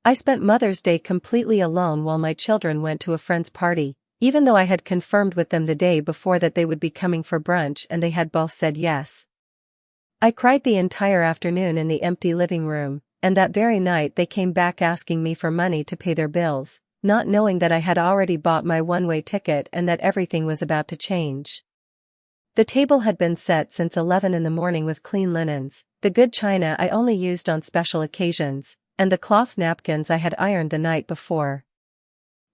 I spent Mother's Day completely alone while my children went to a friend's party, even though I had confirmed with them the day before that they would be coming for brunch and they had both said yes. I cried the entire afternoon in the empty living room, and that very night they came back asking me for money to pay their bills, not knowing that I had already bought my one-way ticket and that everything was about to change. The table had been set since 11 in the morning with clean linens, the good china I only used on special occasions, and the cloth napkins I had ironed the night before.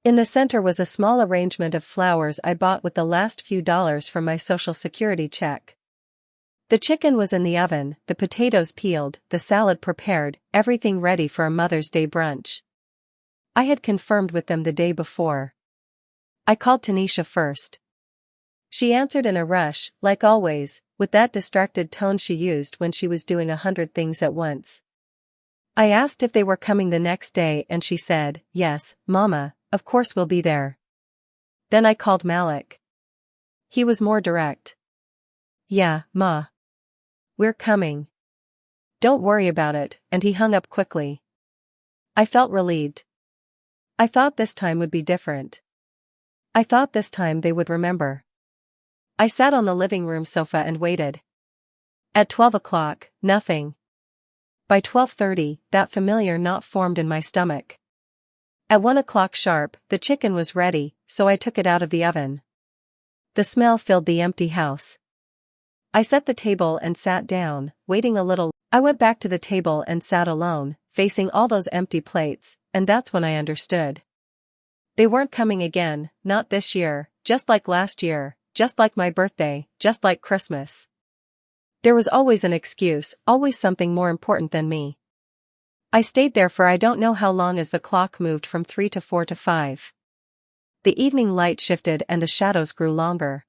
In the center was a small arrangement of flowers I bought with the last few dollars from my Social Security check. The chicken was in the oven, the potatoes peeled, the salad prepared, everything ready for a Mother's Day brunch. I had confirmed with them the day before. I called Tanisha first. She answered in a rush, like always, with that distracted tone she used when she was doing 100 things at once. I asked if they were coming the next day and she said, "Yes, Mama, of course we'll be there." Then I called Malik. He was more direct. "Yeah, Ma. We're coming. Don't worry about it," and he hung up quickly. I felt relieved. I thought this time would be different. I thought this time they would remember. I sat on the living room sofa and waited. At 12 o'clock, nothing. By 12:30, that familiar knot formed in my stomach. At 1 o'clock sharp, the chicken was ready, so I took it out of the oven. The smell filled the empty house. I set the table and sat down, waiting a little. I went back to the table and sat alone, facing all those empty plates, and that's when I understood. They weren't coming again, not this year, just like last year, just like my birthday, just like Christmas. There was always an excuse, always something more important than me. I stayed there for I don't know how long as the clock moved from 3 to 4 to 5. The evening light shifted and the shadows grew longer.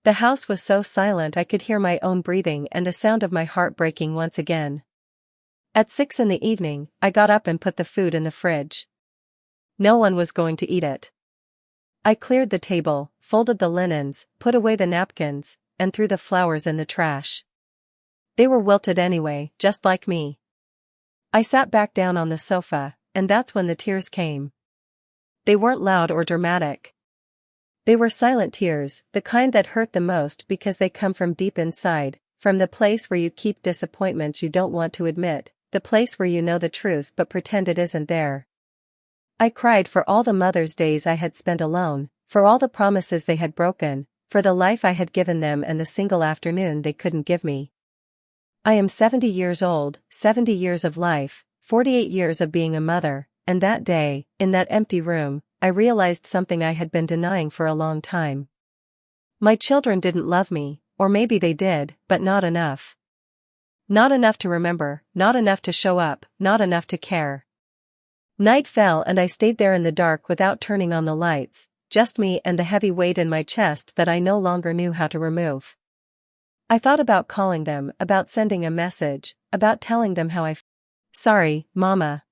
The house was so silent I could hear my own breathing and the sound of my heart breaking once again. At 6 in the evening, I got up and put the food in the fridge. No one was going to eat it. I cleared the table, folded the linens, put away the napkins, and threw the flowers in the trash. They were wilted anyway, just like me. I sat back down on the sofa, and that's when the tears came. They weren't loud or dramatic. They were silent tears, the kind that hurt the most because they come from deep inside, from the place where you keep disappointments you don't want to admit, the place where you know the truth but pretend it isn't there. I cried for all the Mother's Days I had spent alone, for all the promises they had broken, for the life I had given them and the single afternoon they couldn't give me. I am 70 years old, 70 years of life, 48 years of being a mother, and that day, in that empty room, I realized something I had been denying for a long time. My children didn't love me, or maybe they did, but not enough. Not enough to remember, not enough to show up, not enough to care. Night fell and I stayed there in the dark without turning on the lights, just me and the heavy weight in my chest that I no longer knew how to remove. I thought about calling them, about sending a message, about telling them how I felt. Sorry, Mama.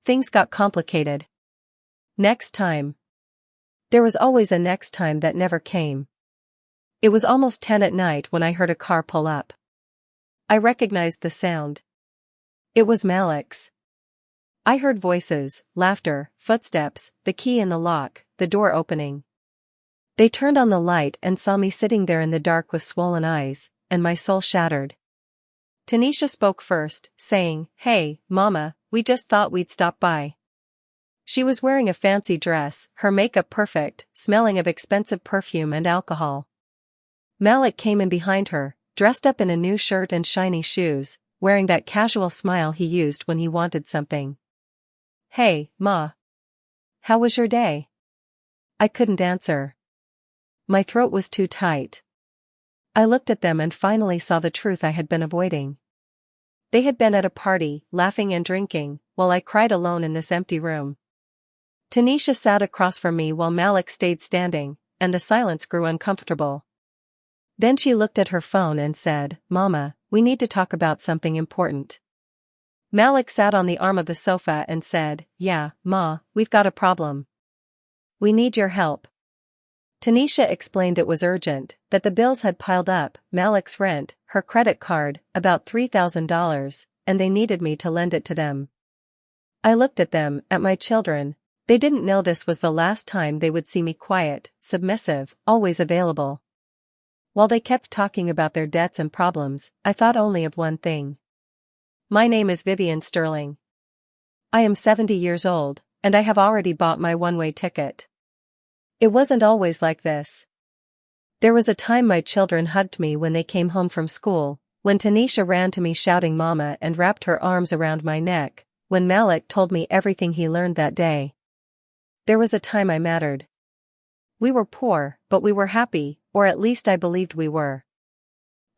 Things got complicated. Next time. There was always a next time that never came. It was almost 10 at night when I heard a car pull up. I recognized the sound. It was Malik's. I heard voices, laughter, footsteps, the key in the lock, the door opening. They turned on the light and saw me sitting there in the dark with swollen eyes, and my soul shattered. Tanisha spoke first, saying, "Hey, Mama, we just thought we'd stop by." She was wearing a fancy dress, her makeup perfect, smelling of expensive perfume and alcohol. Malik came in behind her, dressed up in a new shirt and shiny shoes, wearing that casual smile he used when he wanted something. "Hey, Ma. How was your day?" I couldn't answer. My throat was too tight. I looked at them and finally saw the truth I had been avoiding. They had been at a party, laughing and drinking, while I cried alone in this empty room. Tanisha sat across from me while Malik stayed standing, and the silence grew uncomfortable. Then she looked at her phone and said, "Mama, we need to talk about something important." Malik sat on the arm of the sofa and said, "Yeah, Ma, we've got a problem. We need your help." Tanisha explained it was urgent, that the bills had piled up, Malik's rent, her credit card, about $3,000, and they needed me to lend it to them. I looked at them, at my children. They didn't know this was the last time they would see me quiet, submissive, always available. While they kept talking about their debts and problems, I thought only of one thing. My name is Vivian Sterling. I am 70 years old, and I have already bought my one-way ticket. It wasn't always like this. There was a time my children hugged me when they came home from school, when Tanisha ran to me shouting mama and wrapped her arms around my neck, when Malik told me everything he learned that day. There was a time I mattered. We were poor, but we were happy, or at least I believed we were.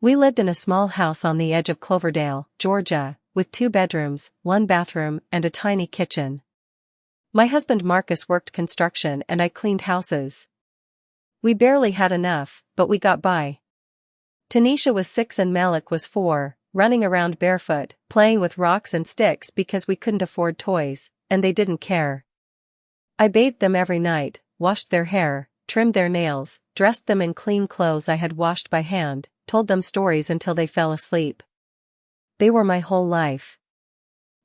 We lived in a small house on the edge of Cloverdale, Georgia, with 2 bedrooms, 1 bathroom, and a tiny kitchen. My husband Marcus worked construction and I cleaned houses. We barely had enough, but we got by. Tanisha was 6 and Malik was 4, running around barefoot, playing with rocks and sticks because we couldn't afford toys, and they didn't care. I bathed them every night, washed their hair, trimmed their nails, dressed them in clean clothes I had washed by hand, told them stories until they fell asleep. They were my whole life.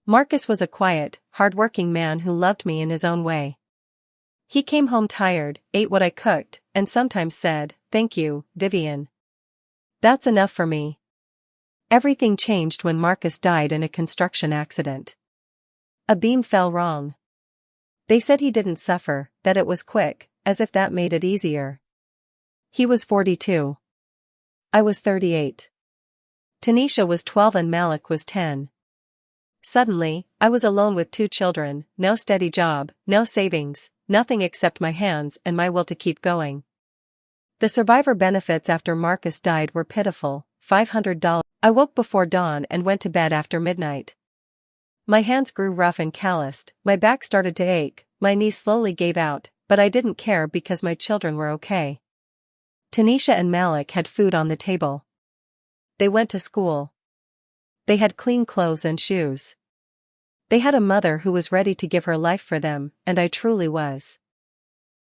Marcus was a quiet, hard-working man who loved me in his own way. He came home tired, ate what I cooked, and sometimes said, "Thank you, Vivian. That's enough for me." Everything changed when Marcus died in a construction accident. A beam fell wrong. They said he didn't suffer, that it was quick, as if that made it easier. He was 42. I was 38. Tanisha was 12 and Malik was 10. Suddenly, I was alone with 2 children, no steady job, no savings, nothing except my hands and my will to keep going. The survivor benefits after Marcus died were pitiful, $500. I woke before dawn and went to bed after midnight. My hands grew rough and calloused, my back started to ache, my knees slowly gave out, but I didn't care because my children were okay. Tanisha and Malik had food on the table. They went to school. They had clean clothes and shoes. They had a mother who was ready to give her life for them, and I truly was.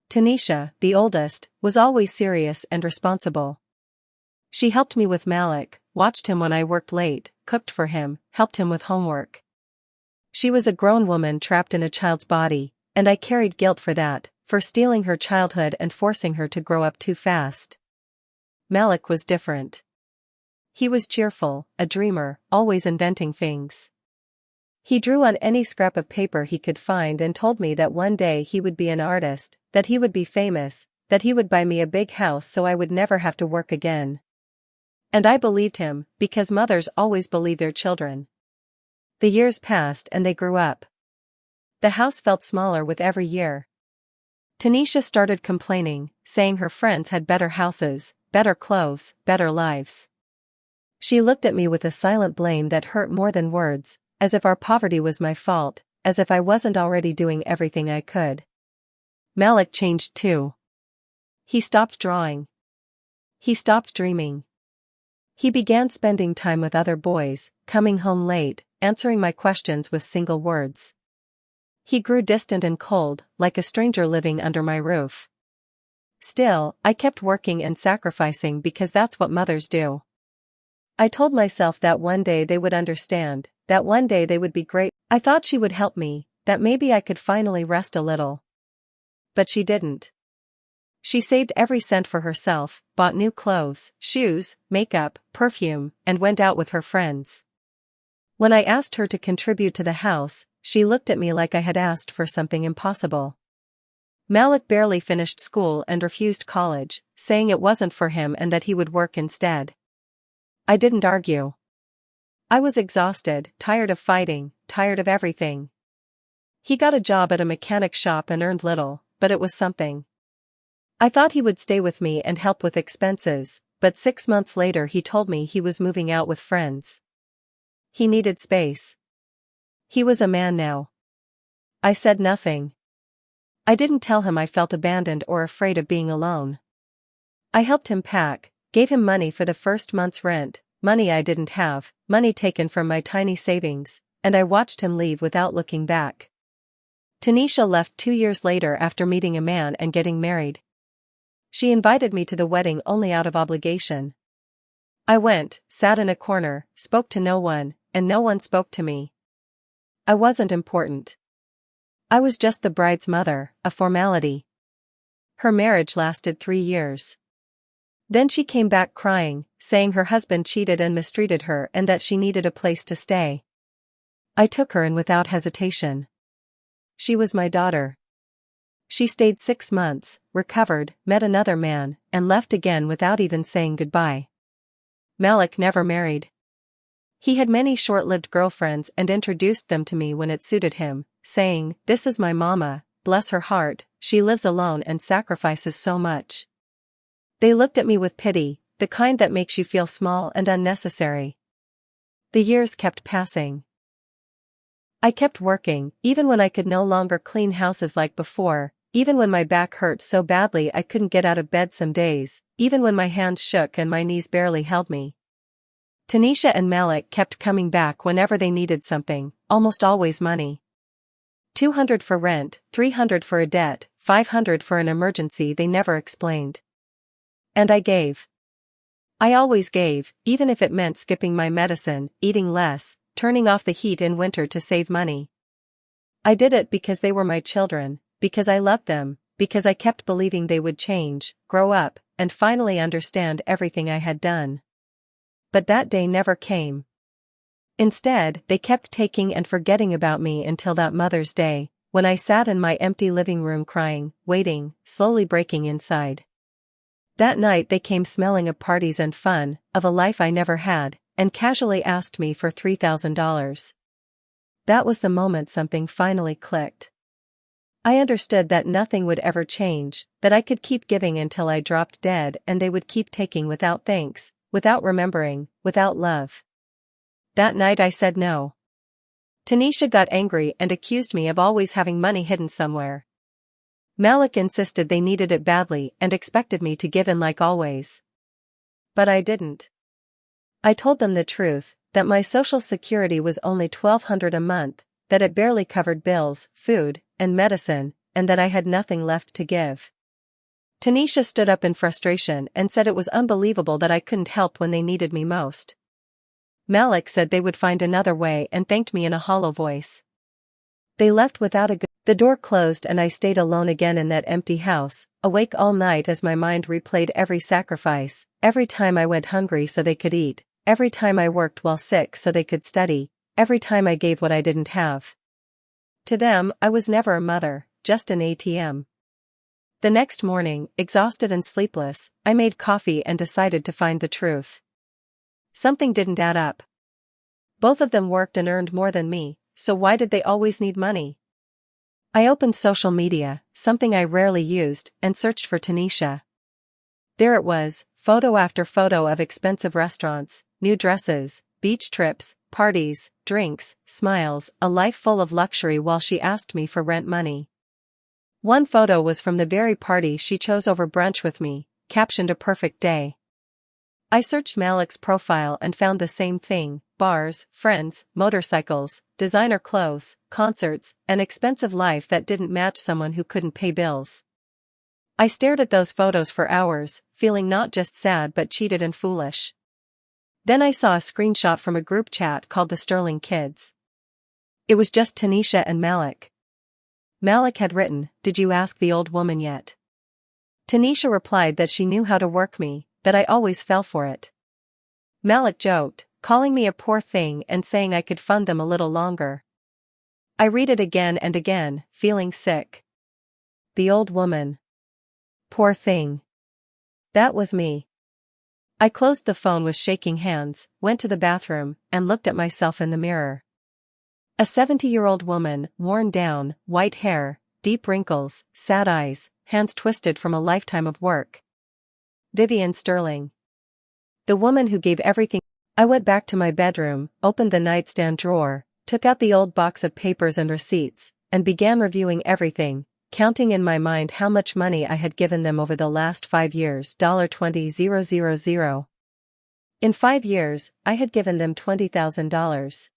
Tanisha, the oldest, was always serious and responsible. She helped me with Malik, watched him when I worked late, cooked for him, helped him with homework. She was a grown woman trapped in a child's body, and I carried guilt for that, for stealing her childhood and forcing her to grow up too fast. Malik was different. He was cheerful, a dreamer, always inventing things. He drew on any scrap of paper he could find and told me that one day he would be an artist, that he would be famous, that he would buy me a big house so I would never have to work again. And I believed him, because mothers always believe their children. The years passed and they grew up. The house felt smaller with every year. Tanisha started complaining, saying her friends had better houses, better clothes, better lives. She looked at me with a silent blame that hurt more than words, as if our poverty was my fault, as if I wasn't already doing everything I could. Malik changed too. He stopped drawing. He stopped dreaming. He began spending time with other boys, coming home late, answering my questions with single words. He grew distant and cold, like a stranger living under my roof. Still, I kept working and sacrificing because that's what mothers do. I told myself that one day they would understand, that one day they would be great. I thought she would help me, that maybe I could finally rest a little. But she didn't. She saved every cent for herself, bought new clothes, shoes, makeup, perfume, and went out with her friends. When I asked her to contribute to the house, she looked at me like I had asked for something impossible. Malik barely finished school and refused college, saying it wasn't for him and that he would work instead. I didn't argue. I was exhausted, tired of fighting, tired of everything. He got a job at a mechanic shop and earned little, but it was something. I thought he would stay with me and help with expenses, but 6 months later he told me he was moving out with friends. He needed space. He was a man now. I said nothing. I didn't tell him I felt abandoned or afraid of being alone. I helped him pack, gave him money for the first month's rent, money I didn't have, money taken from my tiny savings, and I watched him leave without looking back. Tanisha left 2 years later after meeting a man and getting married. She invited me to the wedding only out of obligation. I went, sat in a corner, spoke to no one, and no one spoke to me. I wasn't important. I was just the bride's mother, a formality. Her marriage lasted 3 years. Then she came back crying, saying her husband cheated and mistreated her and that she needed a place to stay. I took her in without hesitation. She was my daughter. She stayed 6 months, recovered, met another man, and left again without even saying goodbye. Malik never married. He had many short-lived girlfriends and introduced them to me when it suited him, saying, "This is my mama, bless her heart, she lives alone and sacrifices so much." They looked at me with pity, the kind that makes you feel small and unnecessary. The years kept passing. I kept working, even when I could no longer clean houses like before, even when my back hurt so badly I couldn't get out of bed some days, even when my hands shook and my knees barely held me. Tanisha and Malik kept coming back whenever they needed something, almost always money. 200 for rent, 300 for a debt, 500 for an emergency they never explained. And I gave. I always gave, even if it meant skipping my medicine, eating less, turning off the heat in winter to save money. I did it because they were my children, because I loved them, because I kept believing they would change, grow up, and finally understand everything I had done. But that day never came. Instead, they kept taking and forgetting about me until that Mother's Day, when I sat in my empty living room crying, waiting, slowly breaking inside. That night they came smelling of parties and fun, of a life I never had, and casually asked me for $3,000. That was the moment something finally clicked. I understood that nothing would ever change, that I could keep giving until I dropped dead and they would keep taking without thanks, without remembering, without love. That night I said no. Tanisha got angry and accused me of always having money hidden somewhere. Malik insisted they needed it badly and expected me to give in like always. But I didn't. I told them the truth, that my social security was only $1,200 a month, that it barely covered bills, food, and medicine, and that I had nothing left to give. Tanisha stood up in frustration and said it was unbelievable that I couldn't help when they needed me most. Malik said they would find another way and thanked me in a hollow voice. They left without a The door closed and I stayed alone again in that empty house, awake all night as my mind replayed every sacrifice, every time I went hungry so they could eat, every time I worked while sick so they could study, every time I gave what I didn't have. To them, I was never a mother, just an ATM. The next morning, exhausted and sleepless, I made coffee and decided to find the truth. Something didn't add up. Both of them worked and earned more than me, so why did they always need money? I opened social media, something I rarely used, and searched for Tanisha. There it was, photo after photo of expensive restaurants, new dresses, beach trips, parties, drinks, smiles, a life full of luxury while she asked me for rent money. One photo was from the very party she chose over brunch with me, captioned "A perfect day." I searched Malik's profile and found the same thing: bars, friends, motorcycles, designer clothes, concerts, an expensive life that didn't match someone who couldn't pay bills. I stared at those photos for hours, feeling not just sad but cheated and foolish. Then I saw a screenshot from a group chat called the Sterling Kids. It was just Tanisha and Malik. Malik had written, "Did you ask the old woman yet?" Tanisha replied that she knew how to work me, that I always fell for it. Malik joked, calling me a poor thing and saying I could fund them a little longer. I read it again and again, feeling sick. The old woman. Poor thing. That was me. I closed the phone with shaking hands, went to the bathroom, and looked at myself in the mirror. A 70-year-old woman, worn down, white hair, deep wrinkles, sad eyes, hands twisted from a lifetime of work. Vivian Sterling. The woman who gave everything. I went back to my bedroom, opened the nightstand drawer, took out the old box of papers and receipts, and began reviewing everything, counting in my mind how much money I had given them over the last 5 years. $20,000. In 5 years, I had given them $20,000.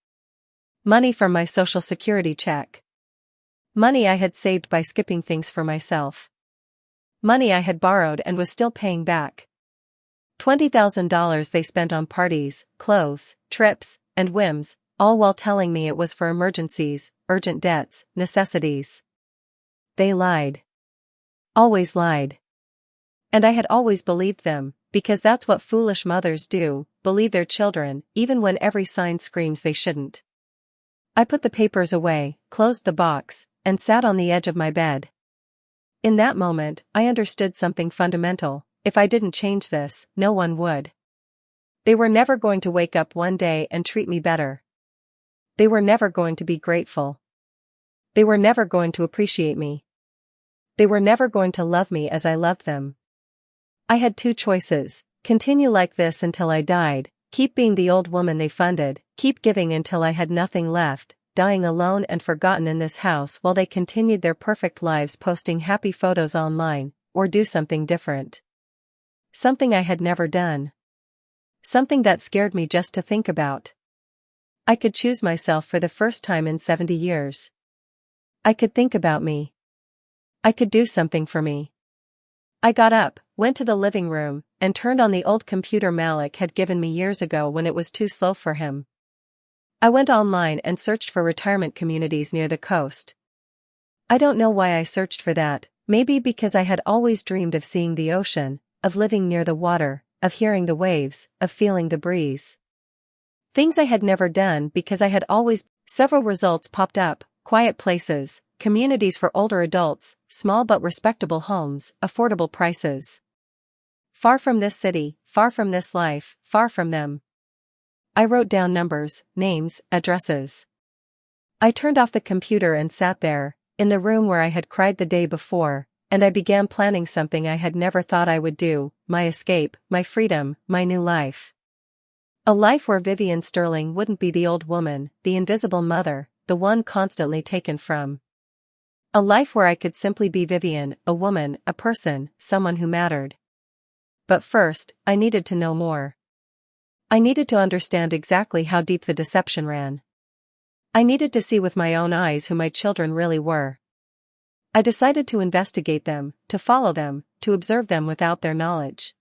Money from my Social Security check. Money I had saved by skipping things for myself. Money I had borrowed and was still paying back. $20,000 they spent on parties, clothes, trips, and whims, all while telling me it was for emergencies, urgent debts, necessities. They lied. Always lied. And I had always believed them, because that's what foolish mothers do, believe their children, even when every sign screams they shouldn't. I put the papers away, closed the box, and sat on the edge of my bed. In that moment, I understood something fundamental: if I didn't change this, no one would. They were never going to wake up one day and treat me better. They were never going to be grateful. They were never going to appreciate me. They were never going to love me as I loved them. I had two choices: continue like this until I died, keep being the old woman they funded, keep giving until I had nothing left, dying alone and forgotten in this house while they continued their perfect lives posting happy photos online, or do something different. Something I had never done. Something that scared me just to think about. I could choose myself for the first time in 70 years. I could think about me. I could do something for me. I got up, went to the living room, and turned on the old computer Malik had given me years ago when it was too slow for him. I went online and searched for retirement communities near the coast. I don't know why I searched for that, maybe because I had always dreamed of seeing the ocean, of living near the water, of hearing the waves, of feeling the breeze. Things I had never done because I had always. Several results popped up: quiet places, communities for older adults, small but respectable homes, affordable prices. Far from this city, far from this life, far from them. I wrote down numbers, names, addresses. I turned off the computer and sat there, in the room where I had cried the day before, and I began planning something I had never thought I would do: my escape, my freedom, my new life. A life where Vivian Sterling wouldn't be the old woman, the invisible mother, the one constantly taken from. A life where I could simply be Vivian, a woman, a person, someone who mattered. But first, I needed to know more. I needed to understand exactly how deep the deception ran. I needed to see with my own eyes who my children really were. I decided to investigate them, to follow them, to observe them without their knowledge.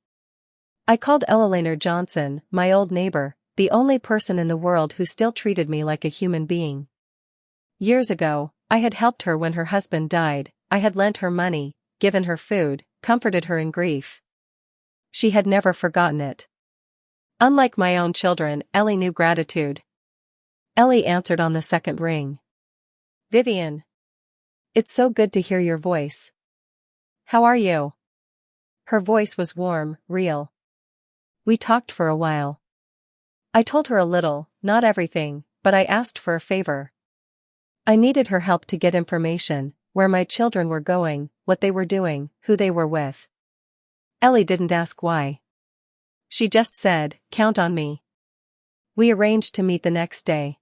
I called Ella Johnson, my old neighbor, the only person in the world who still treated me like a human being. Years ago, I had helped her when her husband died. I had lent her money, given her food, comforted her in grief. She had never forgotten it. Unlike my own children, Ellie knew gratitude. Ellie answered on the second ring. "Vivian. It's so good to hear your voice. How are you?" Her voice was warm, real. We talked for a while. I told her a little, not everything, but I asked for a favor. I needed her help to get information: where my children were going, what they were doing, who they were with. Ellie didn't ask why. She just said, "Count on me." We arranged to meet the next day.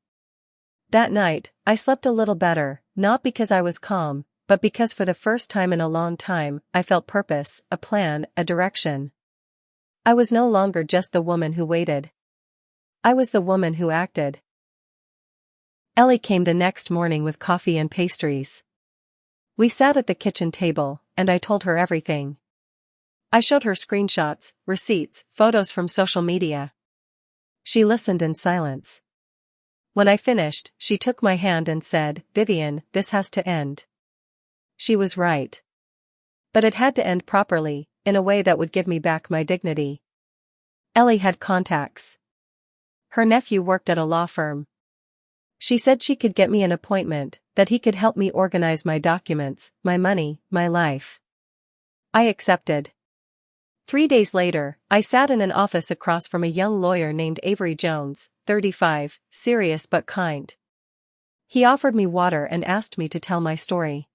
That night, I slept a little better, not because I was calm, but because for the first time in a long time, I felt purpose, a plan, a direction. I was no longer just the woman who waited. I was the woman who acted. Ellie came the next morning with coffee and pastries. We sat at the kitchen table, and I told her everything. I showed her screenshots, receipts, photos from social media. She listened in silence. When I finished, she took my hand and said, "Vivian, this has to end." She was right. But it had to end properly, in a way that would give me back my dignity. Ellie had contacts. Her nephew worked at a law firm. She said she could get me an appointment, that he could help me organize my documents, my money, my life. I accepted. 3 days later, I sat in an office across from a young lawyer named Avery Jones, 35, serious but kind. He offered me water and asked me to tell my story.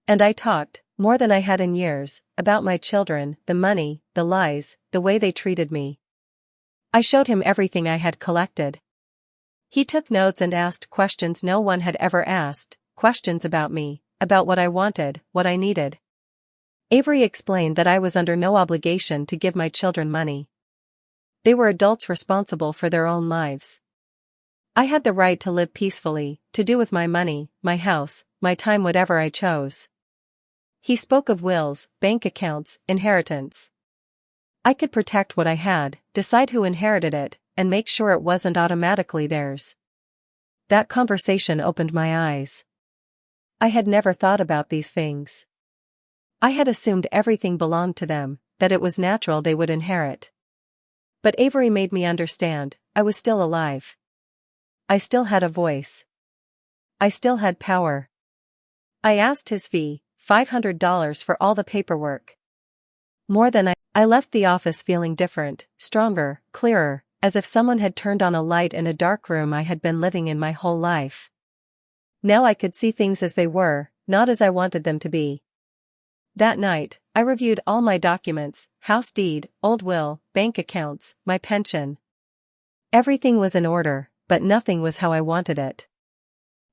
And I talked, more than I had in years, about my children, the money, the lies, the way they treated me. I showed him everything I had collected. He took notes and asked questions no one had ever asked, questions about me, about what I wanted, what I needed. Avery explained that I was under no obligation to give my children money. They were adults responsible for their own lives. I had the right to live peacefully, to do with my money, my house, my time whatever I chose. He spoke of wills, bank accounts, inheritance. I could protect what I had, decide who inherited it, and make sure it wasn't automatically theirs. That conversation opened my eyes. I had never thought about these things. I had assumed everything belonged to them, that it was natural they would inherit. But Avery made me understand, I was still alive. I still had a voice. I still had power. I asked his fee, $500 for all the paperwork. More than I left the office feeling different, stronger, clearer, as if someone had turned on a light in a dark room I had been living in my whole life. Now I could see things as they were, not as I wanted them to be. That night, I reviewed all my documents, house deed, old will, bank accounts, my pension. Everything was in order, but nothing was how I wanted it.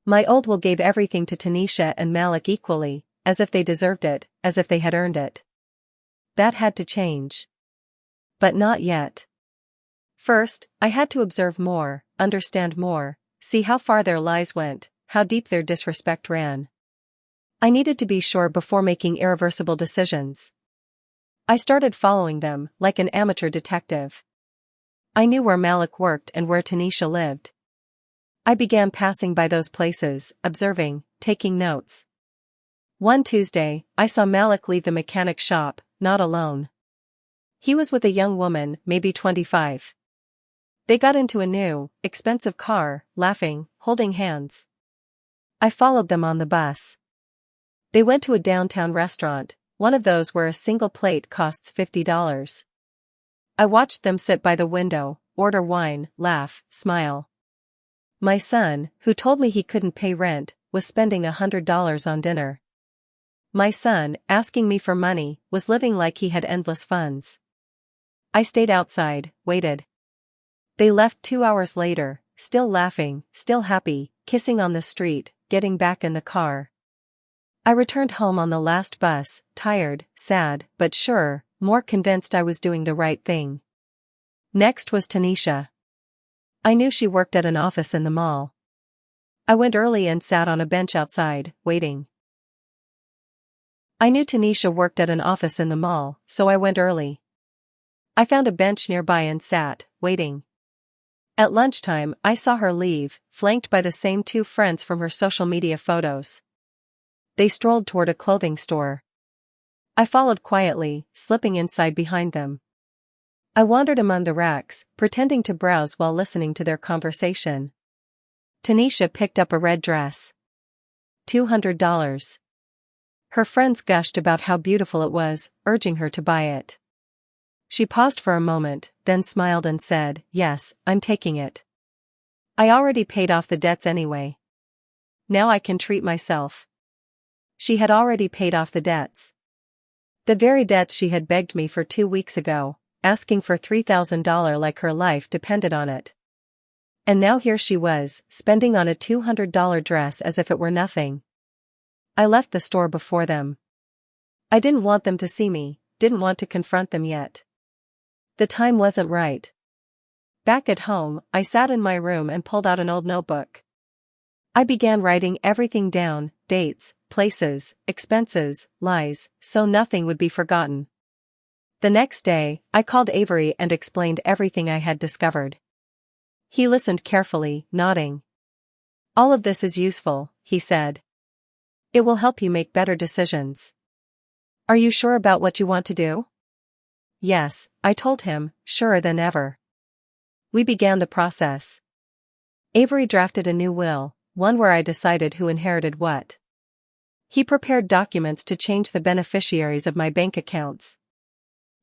My old will gave everything to Tanisha and Malik equally, as if they deserved it, as if they had earned it. That had to change. But not yet. First, I had to observe more, understand more, see how far their lies went, how deep their disrespect ran. I needed to be sure before making irreversible decisions. I started following them, like an amateur detective. I knew where Malik worked and where Tanisha lived. I began passing by those places, observing, taking notes. One Tuesday, I saw Malik leave the mechanic shop, not alone. He was with a young woman, maybe 25. They got into a new, expensive car, laughing, holding hands. I followed them on the bus. They went to a downtown restaurant, one of those where a single plate costs $50. I watched them sit by the window, order wine, laugh, smile. My son, who told me he couldn't pay rent, was spending $100 on dinner. My son, asking me for money, was living like he had endless funds. I stayed outside, waited. They left 2 hours later, still laughing, still happy, kissing on the street, getting back in the car. I returned home on the last bus, tired, sad, but sure, more convinced I was doing the right thing. Next was Tanisha. I knew she worked at an office in the mall. I went early and sat on a bench outside, waiting. I knew Tanisha worked at an office in the mall, so I went early. I found a bench nearby and sat, waiting. At lunchtime, I saw her leave, flanked by the same 2 friends from her social media photos. They strolled toward a clothing store. I followed quietly, slipping inside behind them. I wandered among the racks, pretending to browse while listening to their conversation. Tanisha picked up a red dress. $200. Her friends gushed about how beautiful it was, urging her to buy it. She paused for a moment, then smiled and said, "Yes, I'm taking it. I already paid off the debts anyway. Now I can treat myself." She had already paid off the debts. The very debts she had begged me for 2 weeks ago, asking for $3,000 like her life depended on it. And now here she was, spending on a $200 dress as if it were nothing. I left the store before them. I didn't want them to see me, didn't want to confront them yet. The time wasn't right. Back at home, I sat in my room and pulled out an old notebook. I began writing everything down, dates, places, expenses, lies, so nothing would be forgotten. The next day, I called Avery and explained everything I had discovered. He listened carefully, nodding. "All of this is useful," he said. "It will help you make better decisions. Are you sure about what you want to do?" "Yes," I told him, surer than ever. We began the process. Avery drafted a new will, one where I decided who inherited what. He prepared documents to change the beneficiaries of my bank accounts.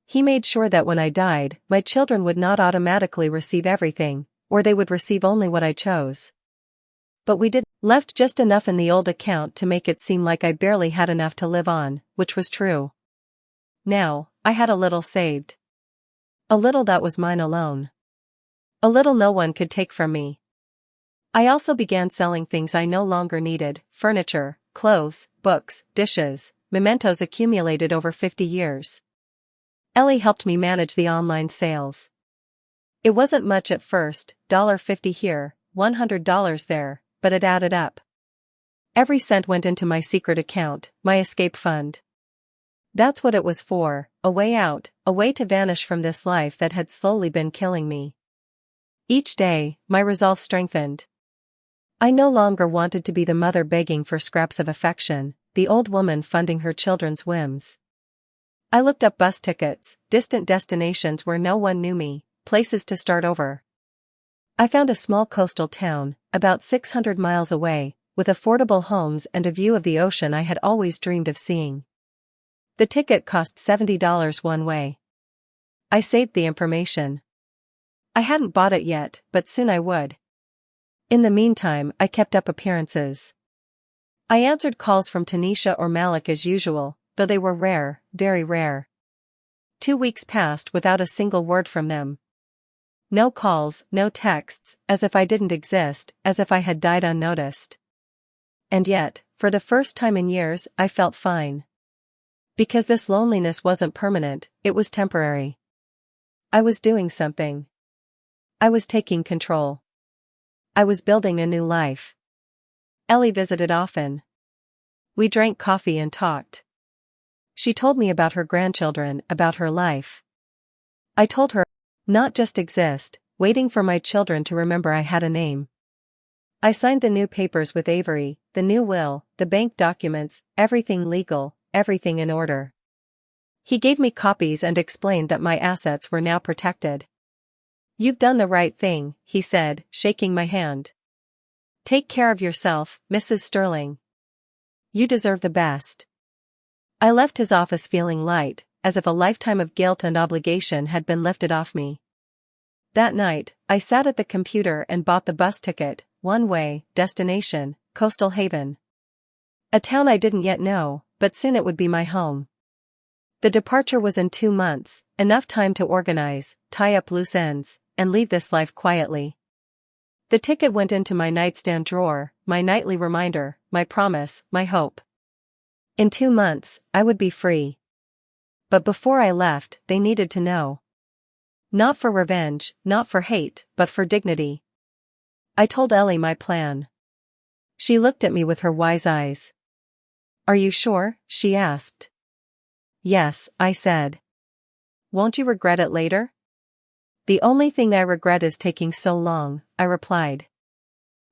He made sure that when I died, my children would not automatically receive everything, or they would receive only what I chose. But we left just enough in the old account to make it seem like I barely had enough to live on, which was true. Now, I had a little saved. A little that was mine alone. A little no one could take from me. I also began selling things I no longer needed: furniture, clothes, books, dishes, mementos accumulated over 50 years. Ellie helped me manage the online sales. It wasn't much at first, $50 here, $100 there, but it added up. Every cent went into my secret account, my escape fund. That's what it was for, a way out, a way to vanish from this life that had slowly been killing me. Each day, my resolve strengthened. I no longer wanted to be the mother begging for scraps of affection, the old woman funding her children's whims. I looked up bus tickets, distant destinations where no one knew me, places to start over. I found a small coastal town, about 600 miles away, with affordable homes and a view of the ocean I had always dreamed of seeing. The ticket cost $70 one way. I saved the information. I hadn't bought it yet, but soon I would. In the meantime, I kept up appearances. I answered calls from Tanisha or Malik as usual, though they were rare, very rare. 2 weeks passed without a single word from them. No calls, no texts, as if I didn't exist, as if I had died unnoticed. And yet, for the first time in years, I felt fine. Because this loneliness wasn't permanent, it was temporary. I was doing something. I was taking control. I was building a new life. Ellie visited often. We drank coffee and talked. She told me about her grandchildren, about her life. I told her, not just exist, waiting for my children to remember I had a name. I signed the new papers with Avery, the new will, the bank documents, everything legal, everything in order. He gave me copies and explained that my assets were now protected. "You've done the right thing," he said, shaking my hand. "Take care of yourself, Mrs. Sterling. You deserve the best." I left his office feeling light, as if a lifetime of guilt and obligation had been lifted off me. That night, I sat at the computer and bought the bus ticket, one way, destination, Coastal Haven. A town I didn't yet know, but soon it would be my home. The departure was in 2 months, enough time to organize, tie up loose ends, and leave this life quietly. The ticket went into my nightstand drawer, my nightly reminder, my promise, my hope. In 2 months, I would be free. But before I left, they needed to know. Not for revenge, not for hate, but for dignity. I told Ellie my plan. She looked at me with her wise eyes. "Are you sure?" she asked. "Yes," I said. "Won't you regret it later?" "The only thing I regret is taking so long," I replied.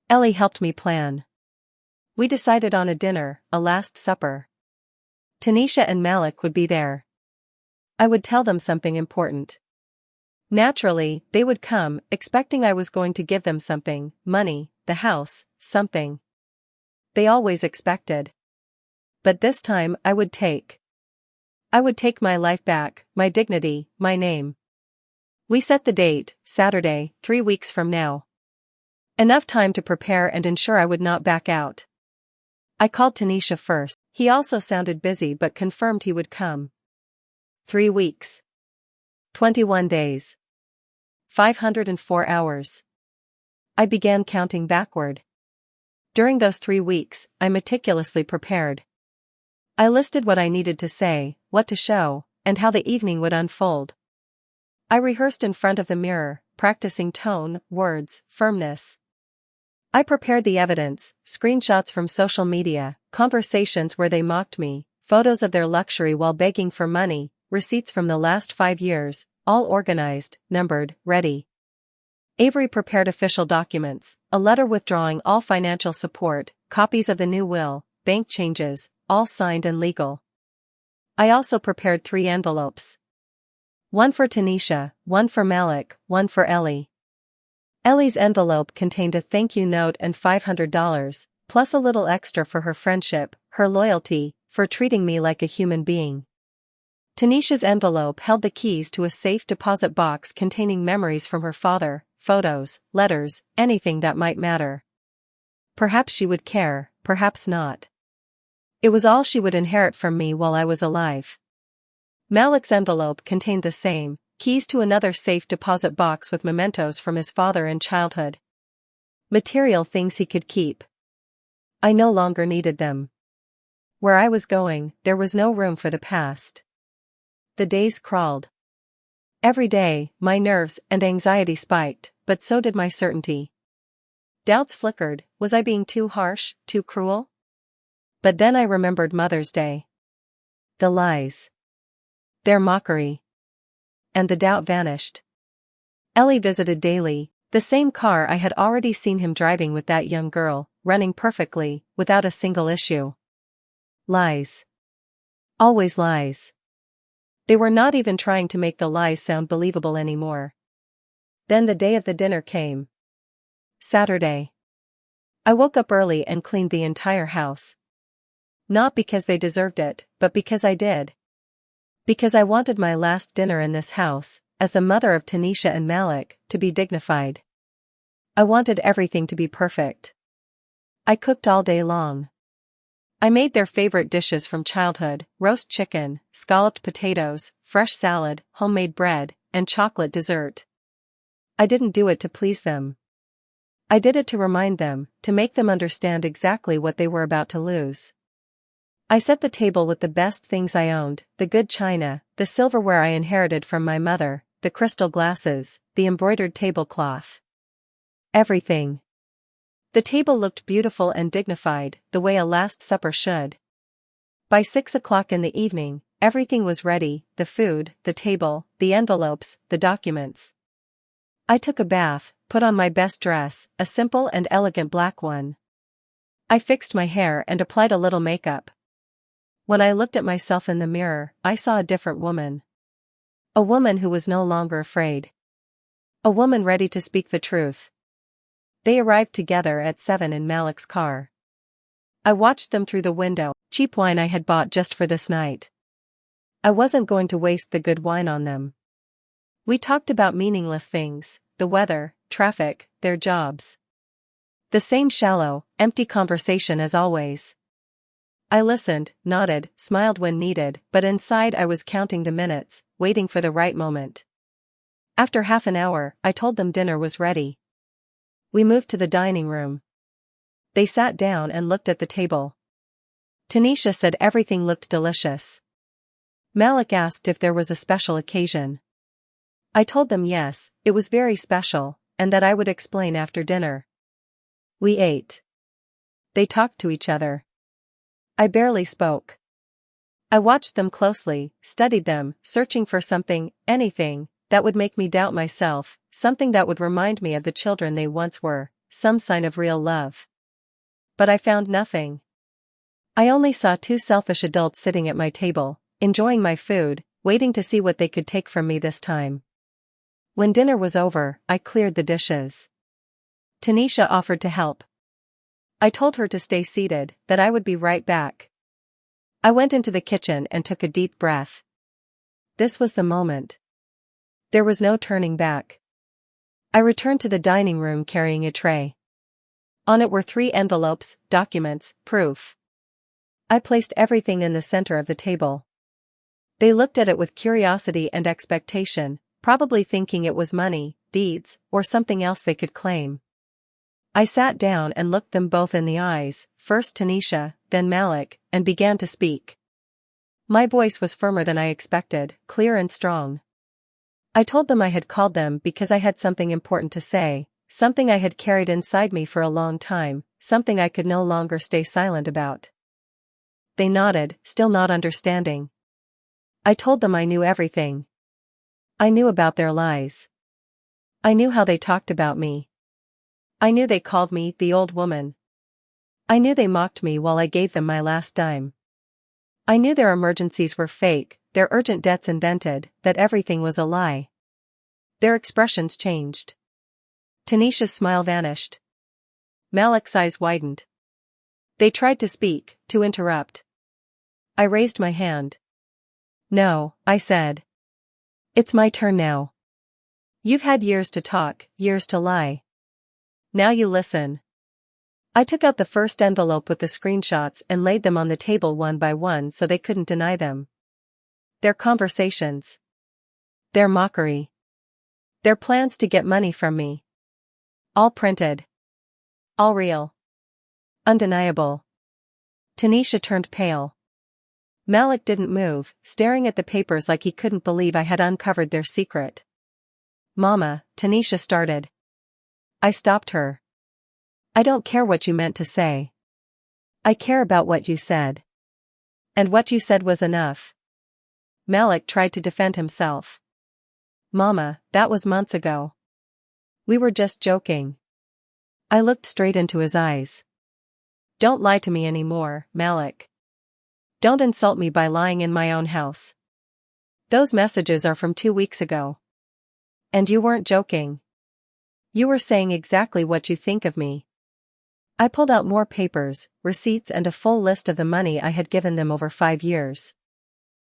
Ellie helped me plan. We decided on a dinner, a last supper. Tanisha and Malik would be there. I would tell them something important. Naturally, they would come, expecting I was going to give them something, money, the house, something. They always expected. But this time I would take. I would take my life back, my dignity, my name. We set the date, Saturday, 3 weeks from now. Enough time to prepare and ensure I would not back out. I called Tanisha first. He also sounded busy but confirmed he would come. 3 weeks. 21 days. 504 hours. I began counting backward. During those 3 weeks, I meticulously prepared. I listed what I needed to say, what to show, and how the evening would unfold. I rehearsed in front of the mirror, practicing tone, words, firmness. I prepared the evidence, screenshots from social media, conversations where they mocked me, photos of their luxury while begging for money, receipts from the last 5 years, all organized, numbered, ready. Avery prepared official documents, a letter withdrawing all financial support, copies of the new will, bank changes, all signed and legal. I also prepared 3 envelopes. One for Tanisha, one for Malik, one for Ellie. Ellie's envelope contained a thank you note and $500, plus a little extra for her friendship, her loyalty, for treating me like a human being. Tanisha's envelope held the keys to a safe deposit box containing memories from her father, photos, letters, anything that might matter. Perhaps she would care, perhaps not. It was all she would inherit from me while I was alive. Malik's envelope contained the same, keys to another safe deposit box with mementos from his father in childhood. Material things he could keep. I no longer needed them. Where I was going, there was no room for the past. The days crawled. Every day, my nerves and anxiety spiked, but so did my certainty. Doubts flickered, was I being too harsh, too cruel? But then I remembered Mother's Day. The lies. Their mockery. And the doubt vanished. Ellie visited daily, The same car I had already seen him driving with that young girl, running perfectly, without a single issue. Lies. Always lies. They were not even trying to make the lies sound believable anymore. Then the day of the dinner came. Saturday. I woke up early and cleaned the entire house. Not because they deserved it, but because I did. Because I wanted my last dinner in this house, as the mother of Tanisha and Malik, to be dignified. I wanted everything to be perfect. I cooked all day long. I made their favorite dishes from childhood: roast chicken, scalloped potatoes, fresh salad, homemade bread, and chocolate dessert. I didn't do it to please them. I did it to remind them, to make them understand exactly what they were about to lose. I set the table with the best things I owned: the good china, the silverware I inherited from my mother, the crystal glasses, the embroidered tablecloth. Everything. The table looked beautiful and dignified, the way a Last Supper should. By 6 o'clock in the evening, everything was ready: the food, the table, the envelopes, the documents. I took a bath, put on my best dress, a simple and elegant black one. I fixed my hair and applied a little makeup. When I looked at myself in the mirror, I saw a different woman. A woman who was no longer afraid. A woman ready to speak the truth. They arrived together at 7 in Malik's car. I watched them through the window, cheap wine I had bought just for this night. I wasn't going to waste the good wine on them. We talked about meaningless things: the weather, traffic, their jobs. The same shallow, empty conversation as always. I listened, nodded, smiled when needed, but inside I was counting the minutes, waiting for the right moment. After half an hour, I told them dinner was ready. We moved to the dining room. They sat down and looked at the table. Tanisha said everything looked delicious. Malik asked if there was a special occasion. I told them yes, it was very special, and that I would explain after dinner. We ate. They talked to each other. I barely spoke. I watched them closely, studied them, searching for something, anything, that would make me doubt myself, something that would remind me of the children they once were, some sign of real love. But I found nothing. I only saw two selfish adults sitting at my table, enjoying my food, waiting to see what they could take from me this time. When dinner was over, I cleared the dishes. Tanisha offered to help. I told her to stay seated, that I would be right back. I went into the kitchen and took a deep breath. This was the moment. There was no turning back. I returned to the dining room carrying a tray. On it were 3 envelopes, documents, proof. I placed everything in the center of the table. They looked at it with curiosity and expectation, probably thinking it was money, deeds, or something else they could claim. I sat down and looked them both in the eyes, first Tanisha, then Malik, and began to speak. My voice was firmer than I expected, clear and strong. I told them I had called them because I had something important to say, something I had carried inside me for a long time, something I could no longer stay silent about. They nodded, still not understanding. I told them I knew everything. I knew about their lies. I knew how they talked about me. I knew they called me the old woman. I knew they mocked me while I gave them my last dime. I knew their emergencies were fake, their urgent debts invented, that everything was a lie. Their expressions changed. Tanisha's smile vanished. Malik's eyes widened. They tried to speak, to interrupt. I raised my hand. No, I said. It's my turn now. You've had years to talk, years to lie. Now you listen. I took out the first envelope with the screenshots and laid them on the table one by one so they couldn't deny them. Their conversations. Their mockery. Their plans to get money from me. All printed. All real. Undeniable. Tanisha turned pale. Malik didn't move, staring at the papers like he couldn't believe I had uncovered their secret. Mama, Tanisha started. I stopped her. I don't care what you meant to say. I care about what you said. And what you said was enough. Malik tried to defend himself. Mama, that was months ago. We were just joking. I looked straight into his eyes. Don't lie to me anymore, Malik. Don't insult me by lying in my own house. Those messages are from 2 weeks ago. And you weren't joking. You were saying exactly what you think of me. I pulled out more papers, receipts and a full list of the money I had given them over 5 years.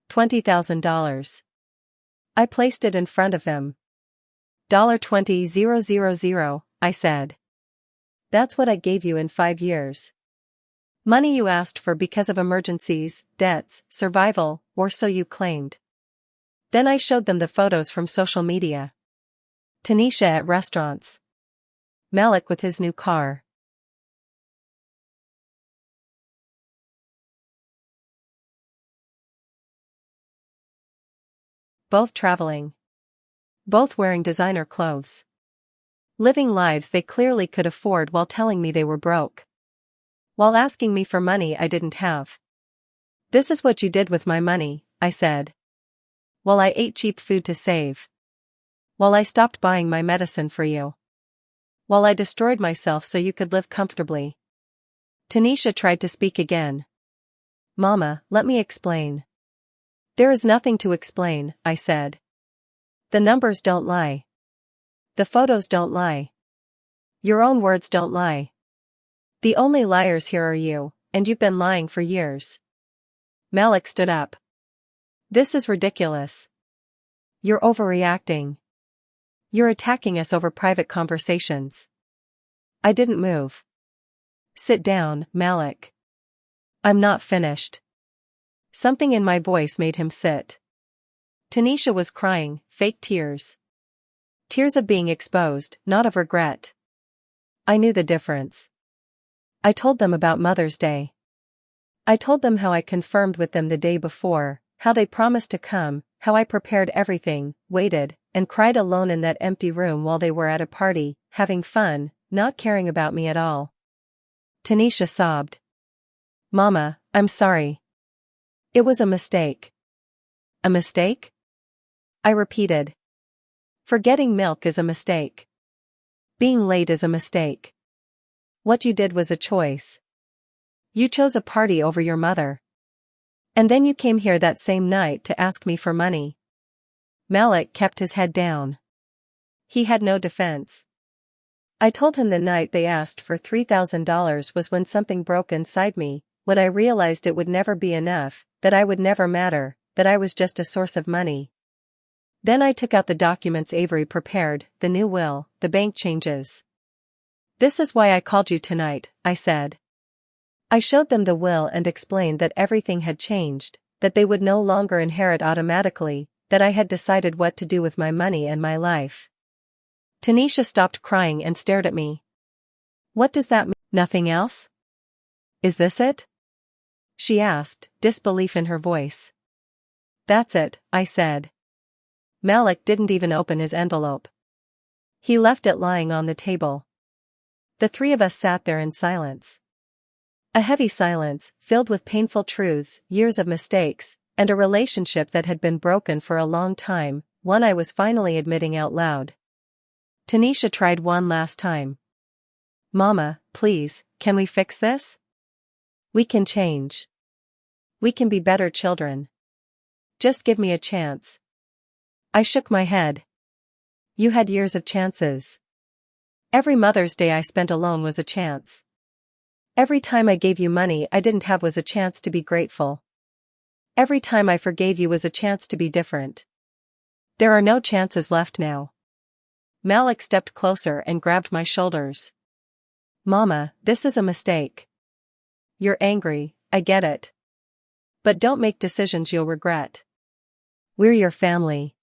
$20,000. I placed it in front of him. $20,000, I said. That's what I gave you in 5 years. Money you asked for because of emergencies, debts, survival, or so you claimed. Then I showed them the photos from social media. Tanisha at restaurants. Malik with his new car. Both traveling. Both wearing designer clothes. Living lives they clearly could afford while telling me they were broke. While asking me for money I didn't have. This is what you did with my money, I said. While I ate cheap food to save. While I stopped buying my medicine for you. While I destroyed myself so you could live comfortably. Tanisha tried to speak again. Mama, let me explain. There is nothing to explain, I said. The numbers don't lie. The photos don't lie. Your own words don't lie. The only liars here are you, and you've been lying for years. Malik stood up. This is ridiculous. You're overreacting. You're attacking us over private conversations. I didn't move. Sit down, Malik. I'm not finished. Something in my voice made him sit. Tanisha was crying, fake tears. Tears of being exposed, not of regret. I knew the difference. I told them about Mother's Day. I told them how I confirmed with them the day before, how they promised to come, how I prepared everything, waited, and cried alone in that empty room while they were at a party, having fun, not caring about me at all. Tanisha sobbed. Mama, I'm sorry. It was a mistake. A mistake? I repeated. Forgetting milk is a mistake. Being late is a mistake. What you did was a choice. You chose a party over your mother. And then you came here that same night to ask me for money. Malik kept his head down. He had no defense. I told him the night they asked for $3,000 was when something broke inside me, when I realized it would never be enough, that I would never matter, that I was just a source of money. Then I took out the documents Avery prepared, the new will, the bank changes. This is why I called you tonight, I said. I showed them the will and explained that everything had changed, that they would no longer inherit automatically, that I had decided what to do with my money and my life. Tanisha stopped crying and stared at me. What does that mean? Nothing else? Is this it? She asked, disbelief in her voice. That's it, I said. Malik didn't even open his envelope. He left it lying on the table. The three of us sat there in silence. A heavy silence, filled with painful truths, years of mistakes, and a relationship that had been broken for a long time, one I was finally admitting out loud. Tanisha tried one last time. Mama, please, can we fix this? We can change. We can be better children. Just give me a chance. I shook my head. You had years of chances. Every Mother's Day I spent alone was a chance. Every time I gave you money I didn't have was a chance to be grateful. Every time I forgave you was a chance to be different. There are no chances left now. Malik stepped closer and grabbed my shoulders. Mama, this is a mistake. You're angry, I get it. But don't make decisions you'll regret. We're your family.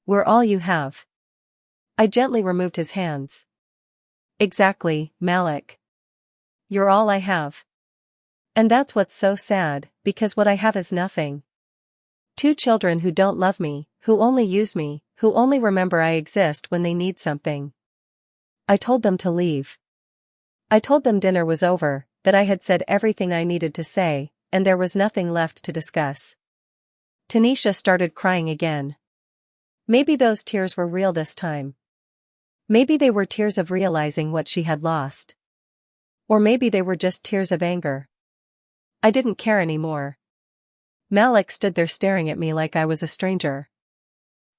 We're all you have. I gently removed his hands. Exactly, Malik. You're all I have. And that's what's so sad, because what I have is nothing. 2 children who don't love me, who only use me, who only remember I exist when they need something. I told them to leave. I told them dinner was over, that I had said everything I needed to say, and there was nothing left to discuss. Tanisha started crying again. Maybe those tears were real this time. Maybe they were tears of realizing what she had lost. Or maybe they were just tears of anger. I didn't care anymore. Malik stood there staring at me like I was a stranger.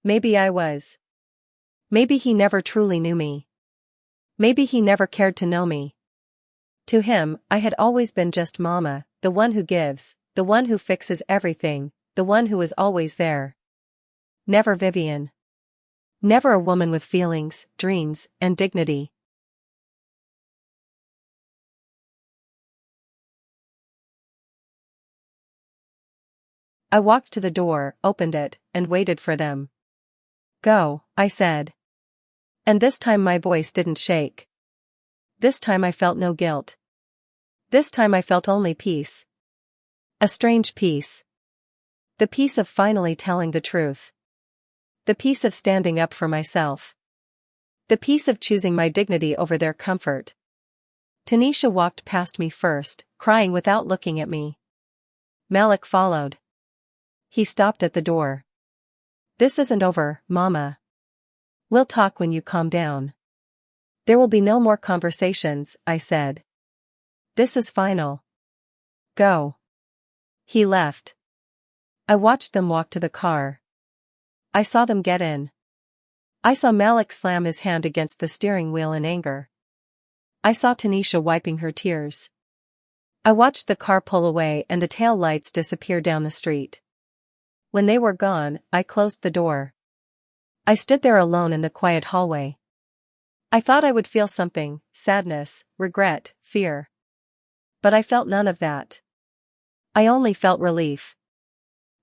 Maybe I was. Maybe he never truly knew me. Maybe he never cared to know me. To him, I had always been just Mama, the one who gives, the one who fixes everything, the one who is always there. Never Vivian. Never a woman with feelings, dreams, and dignity. I walked to the door, opened it, and waited for them. Go, I said. And this time my voice didn't shake. This time I felt no guilt. This time I felt only peace. A strange peace. The peace of finally telling the truth. The peace of standing up for myself. The peace of choosing my dignity over their comfort. Tanisha walked past me first, crying without looking at me. Malik followed. He stopped at the door. This isn't over, Mama. We'll talk when you calm down. There will be no more conversations, I said. This is final. Go. He left. I watched them walk to the car. I saw them get in. I saw Malik slam his hand against the steering wheel in anger. I saw Tanisha wiping her tears. I watched the car pull away and the tail lights disappear down the street. When they were gone, I closed the door. I stood there alone in the quiet hallway. I thought I would feel something, sadness, regret, fear. But I felt none of that. I only felt relief.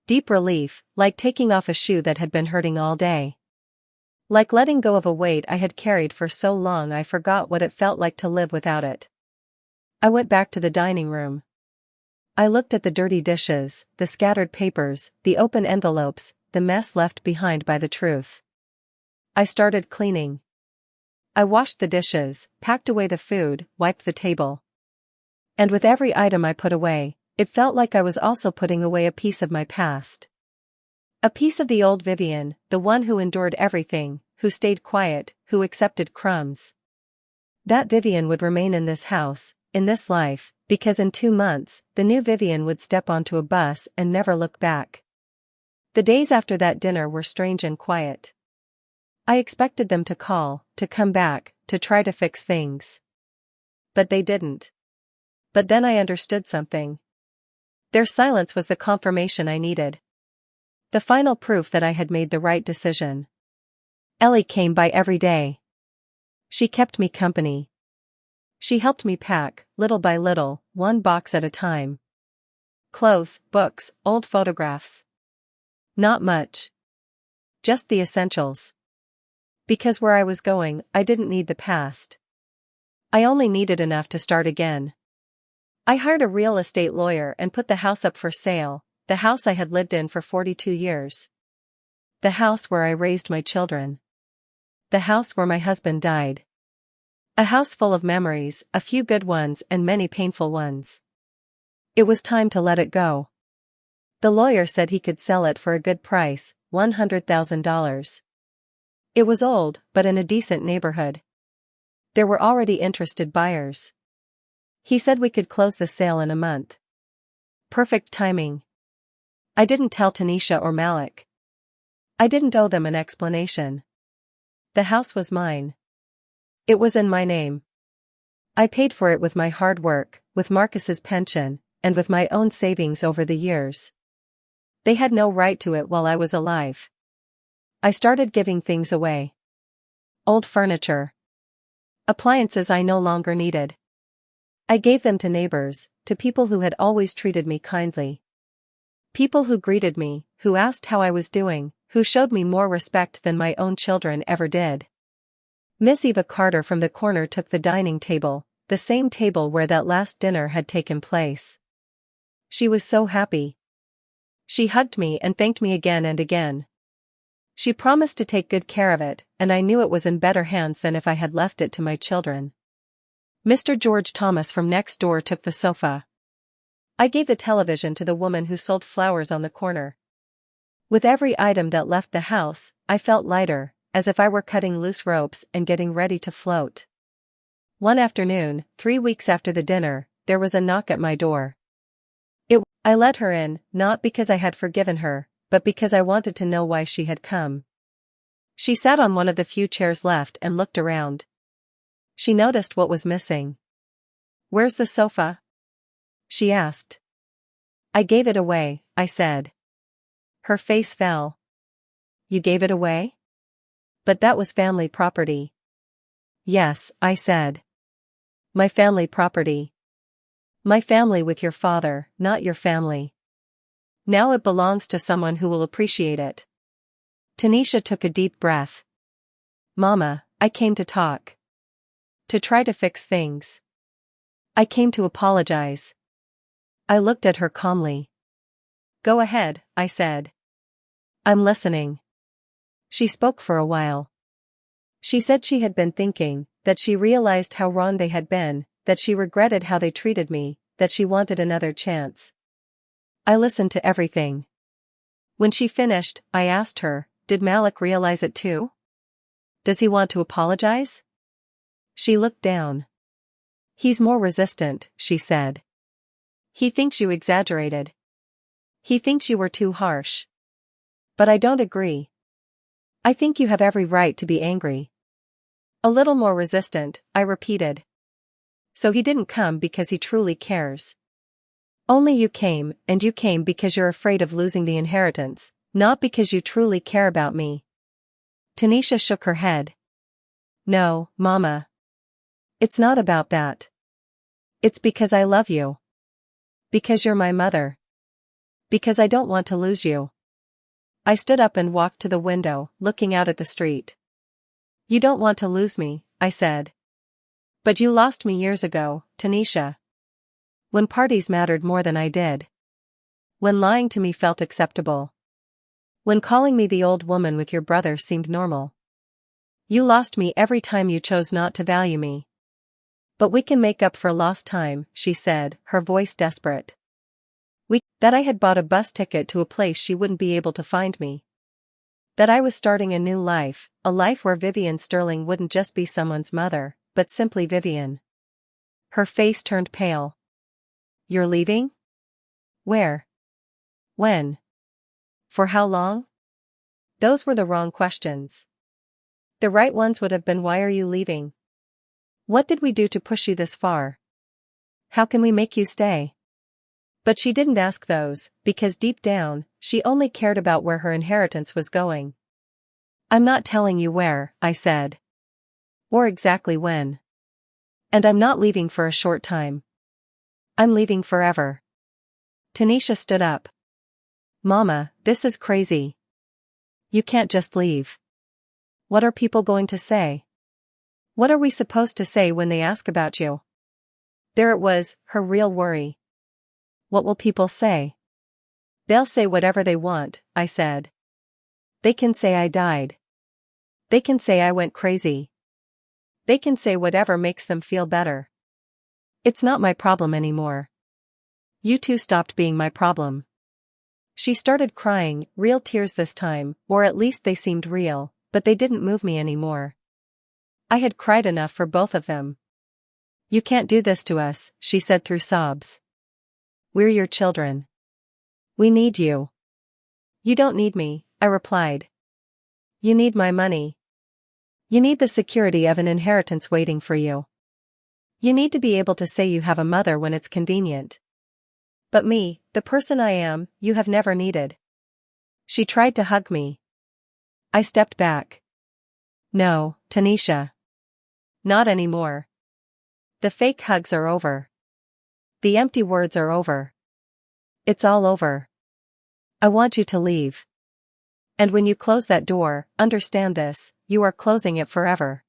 Deep relief, like taking off a shoe that had been hurting all day. Like letting go of a weight I had carried for so long I forgot what it felt like to live without it. I went back to the dining room. I looked at the dirty dishes, the scattered papers, the open envelopes, the mess left behind by the truth. I started cleaning. I washed the dishes, packed away the food, wiped the table. And with every item I put away, it felt like I was also putting away a piece of my past. A piece of the old Vivian, the one who endured everything, who stayed quiet, who accepted crumbs. That Vivian would remain in this house, in this life, because in 2 months, the new Vivian would step onto a bus and never look back. The days after that dinner were strange and quiet. I expected them to call, to come back, to try to fix things. But they didn't. But then I understood something. Their silence was the confirmation I needed. The final proof that I had made the right decision. Ellie came by every day. She kept me company. She helped me pack, little by little, one box at a time. Clothes, books, old photographs. Not much. Just the essentials. Because where I was going, I didn't need the past. I only needed enough to start again. I hired a real estate lawyer and put the house up for sale, the house I had lived in for 42 years. The house where I raised my children. The house where my husband died. A house full of memories, a few good ones and many painful ones. It was time to let it go. The lawyer said he could sell it for a good price, $100,000. It was old, but in a decent neighborhood. There were already interested buyers. He said we could close the sale in a month. Perfect timing. I didn't tell Tanisha or Malik. I didn't owe them an explanation. The house was mine. It was in my name. I paid for it with my hard work, with Marcus's pension, and with my own savings over the years. They had no right to it while I was alive. I started giving things away. Old furniture. Appliances I no longer needed. I gave them to neighbors, to people who had always treated me kindly. People who greeted me, who asked how I was doing, who showed me more respect than my own children ever did. Miss Eva Carter from the corner took the dining table, the same table where that last dinner had taken place. She was so happy. She hugged me and thanked me again and again. She promised to take good care of it, and I knew it was in better hands than if I had left it to my children. Mr. George Thomas from next door took the sofa. I gave the television to the woman who sold flowers on the corner. With every item that left the house, I felt lighter, as if I were cutting loose ropes and getting ready to float. One afternoon, 3 weeks after the dinner, there was a knock at my door. I let her in, not because I had forgiven her, but because I wanted to know why she had come. She sat on one of the few chairs left and looked around. She noticed what was missing. "Where's the sofa?" she asked. "I gave it away," I said. Her face fell. "You gave it away?" "But that was family property." "Yes," I said. "My family property. My family with your father, not your family. Now it belongs to someone who will appreciate it." Tanisha took a deep breath. "Mama, I came to talk. To try to fix things. I came to apologize." I looked at her calmly. "Go ahead," I said. "I'm listening." She spoke for a while. She said she had been thinking, that she realized how wrong they had been, that she regretted how they treated me, that she wanted another chance. I listened to everything. When she finished, I asked her, "Did Malik realize it too? Does he want to apologize?" She looked down. "He's more resistant," she said. "He thinks you exaggerated. He thinks you were too harsh. But I don't agree. I think you have every right to be angry." "A little more resistant," I repeated. "So he didn't come because he truly cares. Only you came, and you came because you're afraid of losing the inheritance, not because you truly care about me." Tanisha shook her head. "No, Mama. It's not about that. It's because I love you. Because you're my mother. Because I don't want to lose you." I stood up and walked to the window, looking out at the street. "You don't want to lose me," I said. "But you lost me years ago, Tanisha. When parties mattered more than I did. When lying to me felt acceptable. When calling me the old woman with your brother seemed normal. You lost me every time you chose not to value me. But we can make up for lost time," she said, her voice desperate. That I had bought a bus ticket to a place she wouldn't be able to find me. That I was starting a new life, a life where Vivian Sterling wouldn't just be someone's mother, but simply Vivian. Her face turned pale. "You're leaving? Where? When? For how long?" Those were the wrong questions. The right ones would have been, "Why are you leaving? What did we do to push you this far? How can we make you stay?" But she didn't ask those, because deep down, she only cared about where her inheritance was going. "I'm not telling you where," I said. "Or exactly when. And I'm not leaving for a short time. I'm leaving forever." Tanisha stood up. "Mama, this is crazy. You can't just leave. What are people going to say? What are we supposed to say when they ask about you?" There it was, her real worry. "What will people say?" "They'll say whatever they want," I said. "They can say I died. They can say I went crazy. They can say whatever makes them feel better. It's not my problem anymore. You two stopped being my problem." She started crying, real tears this time, or at least they seemed real, but they didn't move me anymore. I had cried enough for both of them. "You can't do this to us," she said through sobs. "We're your children. We need you." "You don't need me," I replied. "You need my money. You need the security of an inheritance waiting for you. You need to be able to say you have a mother when it's convenient. But me, the person I am, you have never needed." She tried to hug me. I stepped back. "No, Tanisha. Not anymore. The fake hugs are over. The empty words are over. It's all over. I want you to leave. And when you close that door, understand this, you are closing it forever.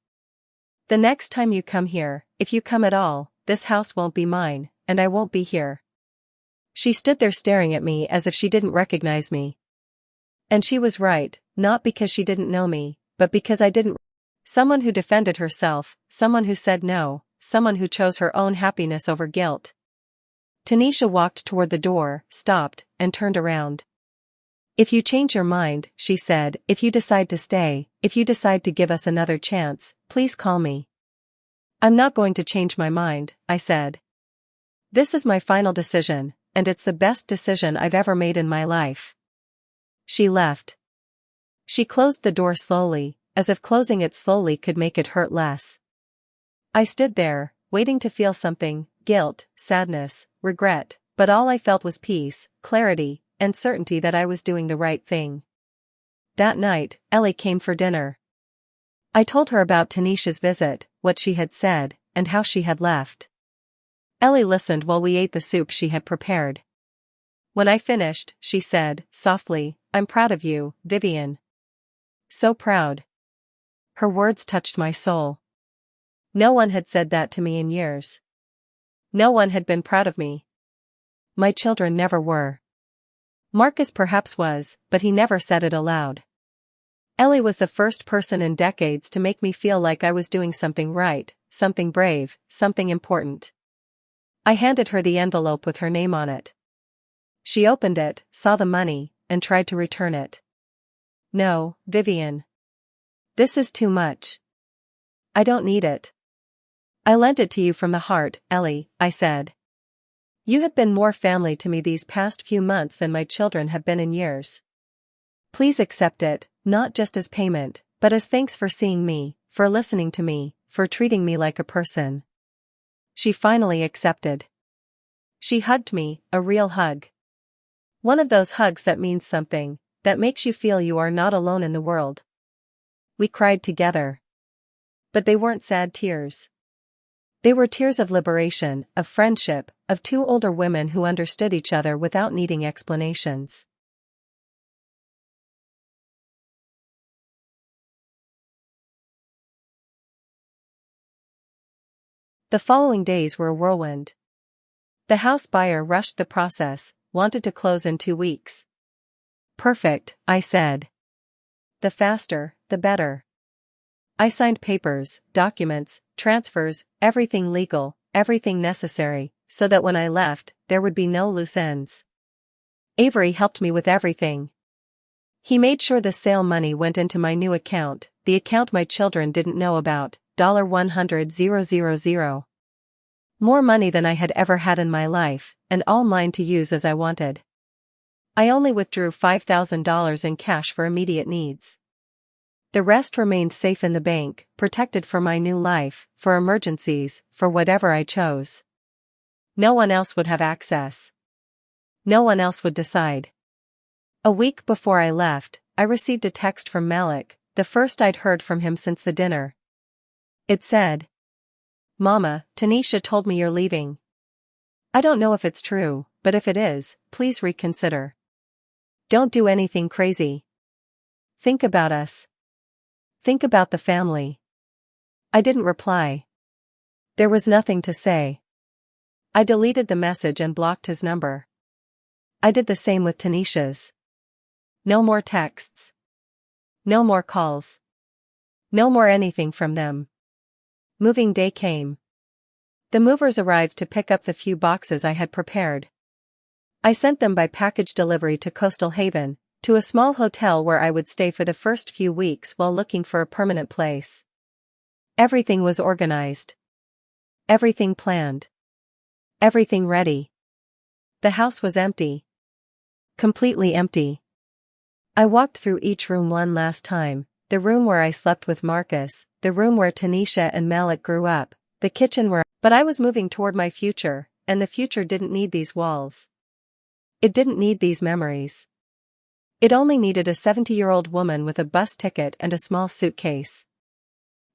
The next time you come here, if you come at all, this house won't be mine, and I won't be here." She stood there staring at me as if she didn't recognize me. And she was right, not because she didn't know me, but because I didn't. Someone who defended herself, someone who said no, someone who chose her own happiness over guilt. Tanisha walked toward the door, stopped, and turned around. If you change your mind, she said, if you decide to stay, if you decide to give us another chance, please call me. I'm not going to change my mind, I said. This is my final decision, and it's the best decision I've ever made in my life. She left. She closed the door slowly, as if closing it slowly could make it hurt less. I stood there, waiting to feel something, guilt, sadness, regret, but all I felt was peace, clarity, and certainty that I was doing the right thing. That night, Ellie came for dinner. I told her about Tanisha's visit, what she had said, and how she had left. Ellie listened while we ate the soup she had prepared. When I finished, she said, softly, I'm proud of you, Vivian. So proud. Her words touched my soul. No one had said that to me in years. No one had been proud of me. My children never were. Marcus perhaps was, but he never said it aloud. Ellie was the first person in decades to make me feel like I was doing something right, something brave, something important. I handed her the envelope with her name on it. She opened it, saw the money, and tried to return it. No, Vivian. This is too much. I don't need it. I lent it to you from the heart, Ellie, I said. You have been more family to me these past few months than my children have been in years. Please accept it, not just as payment, but as thanks for seeing me, for listening to me, for treating me like a person. She finally accepted. She hugged me, a real hug. One of those hugs that means something, that makes you feel you are not alone in the world. We cried together. But they weren't sad tears. They were tears of liberation, of friendship, of two older women who understood each other without needing explanations. The following days were a whirlwind. The house buyer rushed the process, wanted to close in 2 weeks. Perfect, I said. The faster, the better. I signed papers, documents, transfers, everything legal, everything necessary, so that when I left, there would be no loose ends. Avery helped me with everything. He made sure the sale money went into my new account, the account my children didn't know about, $100,000. More money than I had ever had in my life, and all mine to use as I wanted. I only withdrew $5,000 in cash for immediate needs. The rest remained safe in the bank, protected for my new life, for emergencies, for whatever I chose. No one else would have access. No one else would decide. A week before I left, I received a text from Malik, the first I'd heard from him since the dinner. It said, Mama, Tanisha told me you're leaving. I don't know if it's true, but if it is, please reconsider. Don't do anything crazy. Think about us. Think about the family. I didn't reply. There was nothing to say. I deleted the message and blocked his number. I did the same with Tanisha's. No more texts. No more calls. No more anything from them. Moving day came. The movers arrived to pick up the few boxes I had prepared. I sent them by package delivery to Coastal Haven, to a small hotel where I would stay for the first few weeks while looking for a permanent place. Everything was organized. Everything planned. Everything ready. The house was empty. Completely empty. I walked through each room one last time, the room where I slept with Marcus, the room where Tanisha and Malik grew up, the kitchen where... But I was moving toward my future, and the future didn't need these walls. It didn't need these memories. It only needed a 70-year-old woman with a bus ticket and a small suitcase.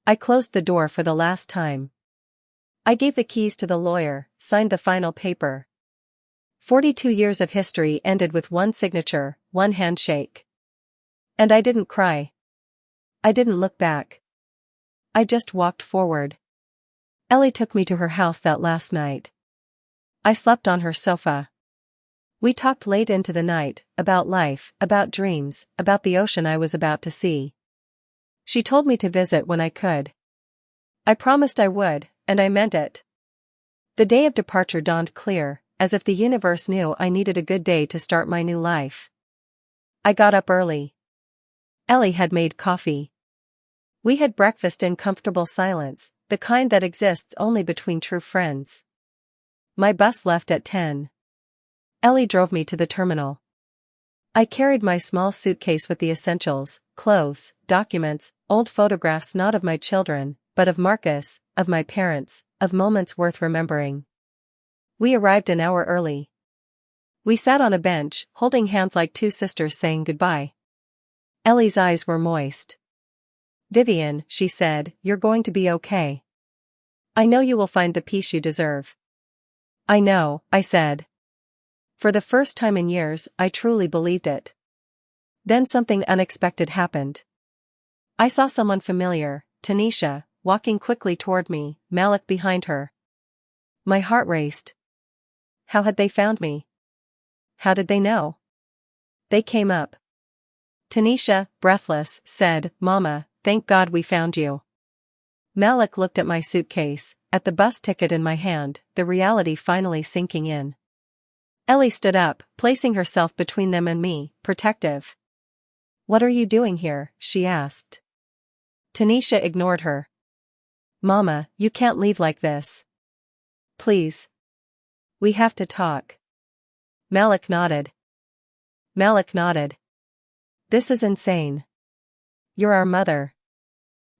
I closed the door for the last time. I gave the keys to the lawyer, signed the final paper. 42 years of history ended with one signature, one handshake. And I didn't cry. I didn't look back. I just walked forward. Ellie took me to her house that last night. I slept on her sofa. We talked late into the night, about life, about dreams, about the ocean I was about to see. She told me to visit when I could. I promised I would, and I meant it. The day of departure dawned clear, as if the universe knew I needed a good day to start my new life. I got up early. Ellie had made coffee. We had breakfast in comfortable silence, the kind that exists only between true friends. My bus left at 10. Ellie drove me to the terminal. I carried my small suitcase with the essentials, clothes, documents, old photographs not of my children, but of Marcus, of my parents, of moments worth remembering. We arrived an hour early. We sat on a bench, holding hands like two sisters saying goodbye. Ellie's eyes were moist. "Vivian," she said, "you're going to be okay. I know you will find the peace you deserve." "I know," I said. For the first time in years, I truly believed it. Then something unexpected happened. I saw someone familiar, Tanisha, walking quickly toward me, Malik behind her. My heart raced. How had they found me? How did they know? They came up. Tanisha, breathless, said, "Mama, thank God we found you." Malik looked at my suitcase, at the bus ticket in my hand, the reality finally sinking in. Ellie stood up, placing herself between them and me, protective. "What are you doing here?" she asked. Tanisha ignored her. "Mama, you can't leave like this. Please. We have to talk." Malik nodded. "This is insane. You're our mother.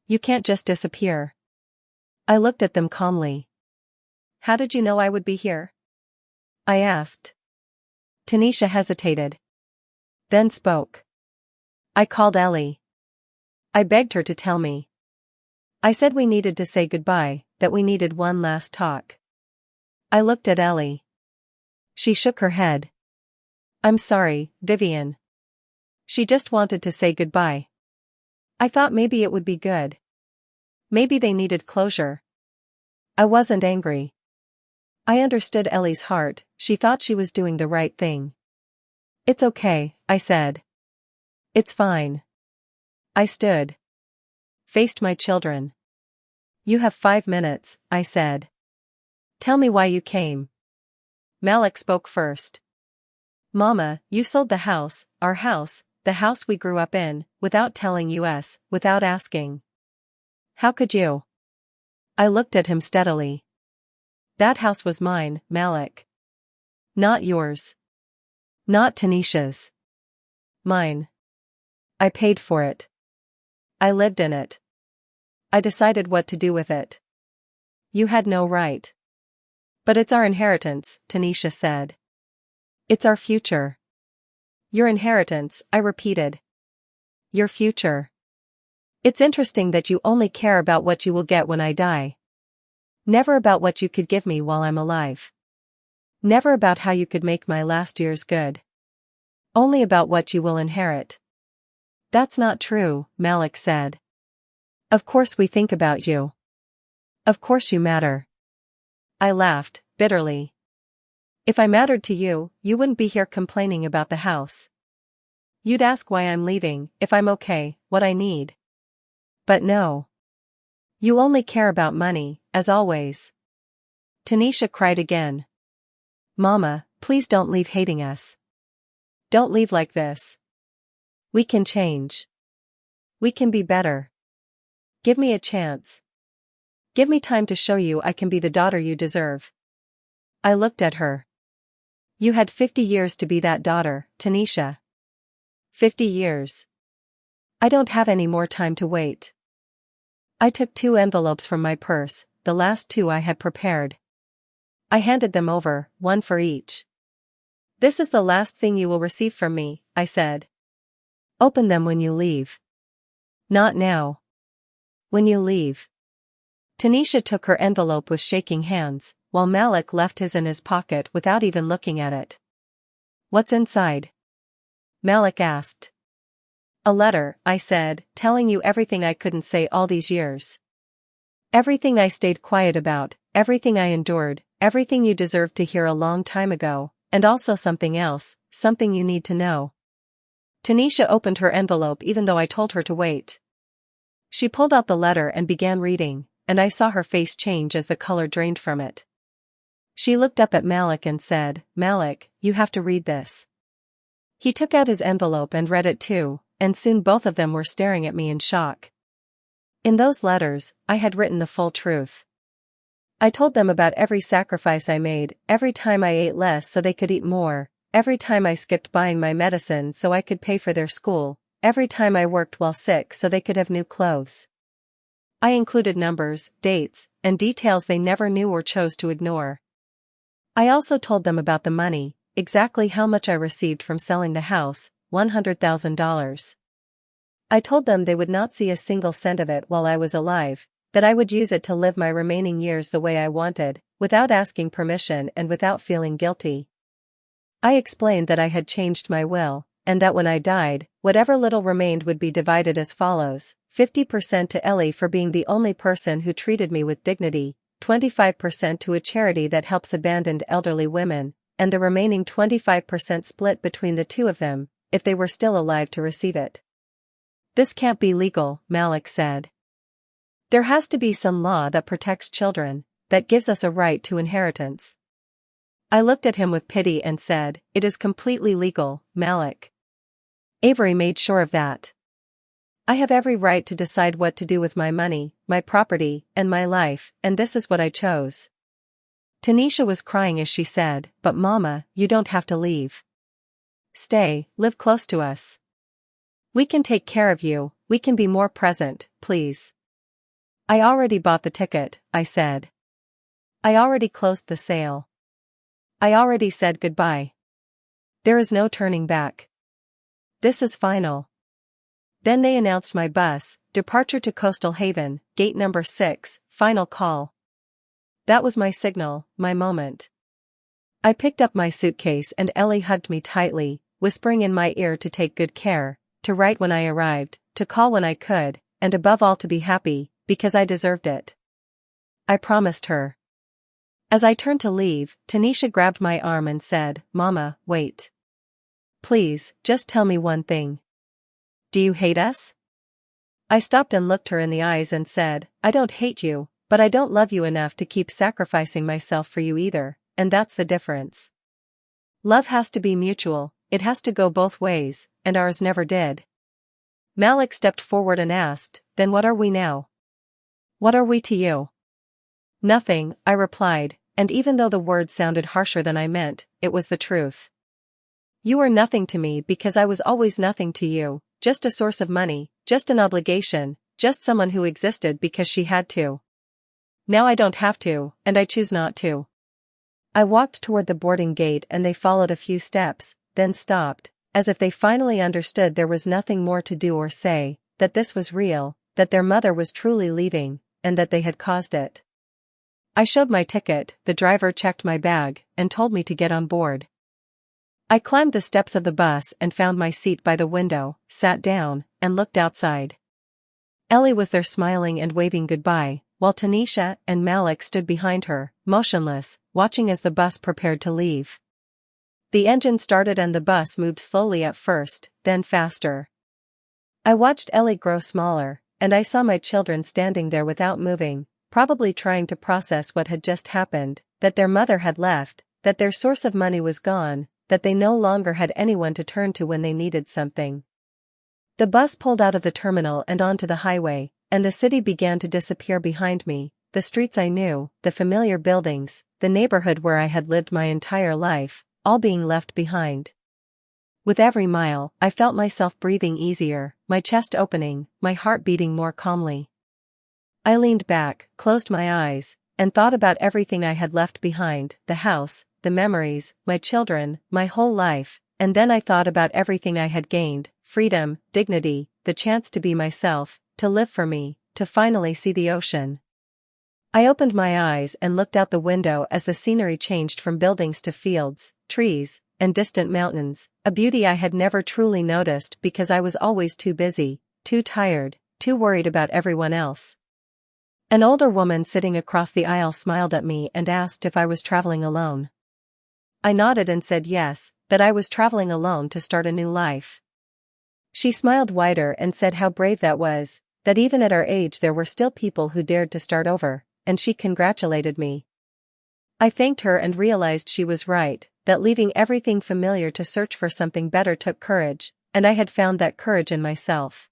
You can't just disappear." I looked at them calmly. "How did you know I would be here?" I asked. Tanisha hesitated. Then spoke. "I called Ellie. I begged her to tell me. I said we needed to say goodbye, that we needed one last talk." I looked at Ellie. She shook her head. "I'm sorry, Vivian. She just wanted to say goodbye. I thought maybe it would be good. Maybe they needed closure." I wasn't angry. I understood Ellie's heart, she thought she was doing the right thing. "It's okay," I said. "It's fine." I stood. Faced my children. "You have 5 minutes," I said. "Tell me why you came." Malik spoke first. "Mama, you sold the house, our house, the house we grew up in, without telling us, without asking. How could you?" I looked at him steadily. "That house was mine, Malik. Not yours. Not Tanisha's. Mine. I paid for it. I lived in it. I decided what to do with it. You had no right." "But it's our inheritance," Tanisha said. "It's our future." "Your inheritance," I repeated. "Your future. It's interesting that you only care about what you will get when I die. Never about what you could give me while I'm alive. Never about how you could make my last years good. Only about what you will inherit." "That's not true," Malik said. "Of course we think about you. Of course you matter." I laughed, bitterly. "If I mattered to you, you wouldn't be here complaining about the house. You'd ask why I'm leaving, if I'm okay, what I need. But no. You only care about money, as always." Tanisha cried again. "Mama, please don't leave hating us. Don't leave like this. We can change. We can be better. Give me a chance. Give me time to show you I can be the daughter you deserve." I looked at her. "You had 50 years to be that daughter, Tanisha. 50 years. I don't have any more time to wait." I took 2 envelopes from my purse, the last 2 I had prepared. I handed them over, one for each. "This is the last thing you will receive from me," I said. "Open them when you leave." "Not now. When you leave." Tanisha took her envelope with shaking hands, while Malik left his in his pocket without even looking at it. "What's inside?" Malik asked. "A letter," I said, "telling you everything I couldn't say all these years. Everything I stayed quiet about, everything I endured, everything you deserved to hear a long time ago, and also something else, something you need to know." Tanisha opened her envelope even though I told her to wait. She pulled out the letter and began reading, and I saw her face change as the color drained from it. She looked up at Malik and said, "Malik, you have to read this. He took out his envelope and read it too, and soon both of them were staring at me in shock. In those letters, I had written the full truth. I told them about every sacrifice I made, every time I ate less so they could eat more, every time I skipped buying my medicine so I could pay for their school, every time I worked while sick so they could have new clothes. I included numbers, dates, and details they never knew or chose to ignore. I also told them about the money, exactly how much I received from selling the house, $100,000. I told them they would not see a single cent of it while I was alive, that I would use it to live my remaining years the way I wanted, without asking permission and without feeling guilty. I explained that I had changed my will, and that when I died, whatever little remained would be divided as follows: 50% to Ellie for being the only person who treated me with dignity, 25% to a charity that helps abandoned elderly women, and the remaining 25% split between the two of them, if they were still alive to receive it. "This can't be legal," Malik said. "There has to be some law that protects children, that gives us a right to inheritance." I looked at him with pity and said, "It is completely legal, Malik. Avery made sure of that. I have every right to decide what to do with my money, my property, and my life, and this is what I chose." Tanisha was crying as she said, "But Mama, you don't have to leave. Stay, live close to us. We can take care of you, we can be more present, please." "I already bought the ticket," I said. "I already closed the sale. I already said goodbye. There is no turning back. This is final." Then they announced my bus, departure to Coastal Haven, gate number 6, final call. That was my signal, my moment. I picked up my suitcase and Ellie hugged me tightly, whispering in my ear to take good care, to write when I arrived, to call when I could, and above all to be happy, because I deserved it. I promised her. As I turned to leave, Tanisha grabbed my arm and said, "Mama, wait. Please, just tell me one thing. Do you hate us?" I stopped and looked her in the eyes and said, "I don't hate you, but I don't love you enough to keep sacrificing myself for you either, and that's the difference. Love has to be mutual, it has to go both ways, and ours never did." Malik stepped forward and asked, "Then what are we now? What are we to you?" "Nothing," I replied, and even though the words sounded harsher than I meant, it was the truth. "You are nothing to me because I was always nothing to you, just a source of money, just an obligation, just someone who existed because she had to. Now I don't have to, and I choose not to." I walked toward the boarding gate and they followed a few steps, then stopped, as if they finally understood there was nothing more to do or say, that this was real, that their mother was truly leaving, and that they had caused it. I showed my ticket, the driver checked my bag, and told me to get on board. I climbed the steps of the bus and found my seat by the window, sat down, and looked outside. Ellie was there smiling and waving goodbye, while Tanisha and Malik stood behind her, motionless, watching as the bus prepared to leave. The engine started and the bus moved slowly at first, then faster. I watched Ellie grow smaller, and I saw my children standing there without moving, probably trying to process what had just happened, that their mother had left, that their source of money was gone, that they no longer had anyone to turn to when they needed something. The bus pulled out of the terminal and onto the highway, and the city began to disappear behind me, the streets I knew, the familiar buildings, the neighborhood where I had lived my entire life, all being left behind. With every mile, I felt myself breathing easier, my chest opening, my heart beating more calmly. I leaned back, closed my eyes, and thought about everything I had left behind, the house, the memories, my children, my whole life, and then I thought about everything I had gained, freedom, dignity, the chance to be myself, to live for me, to finally see the ocean. I opened my eyes and looked out the window as the scenery changed from buildings to fields, trees, and distant mountains, a beauty I had never truly noticed because I was always too busy, too tired, too worried about everyone else. An older woman sitting across the aisle smiled at me and asked if I was traveling alone. I nodded and said yes, that I was traveling alone to start a new life. She smiled wider and said how brave that was, that even at our age there were still people who dared to start over, and she congratulated me. I thanked her and realized she was right, that leaving everything familiar to search for something better took courage, and I had found that courage in myself.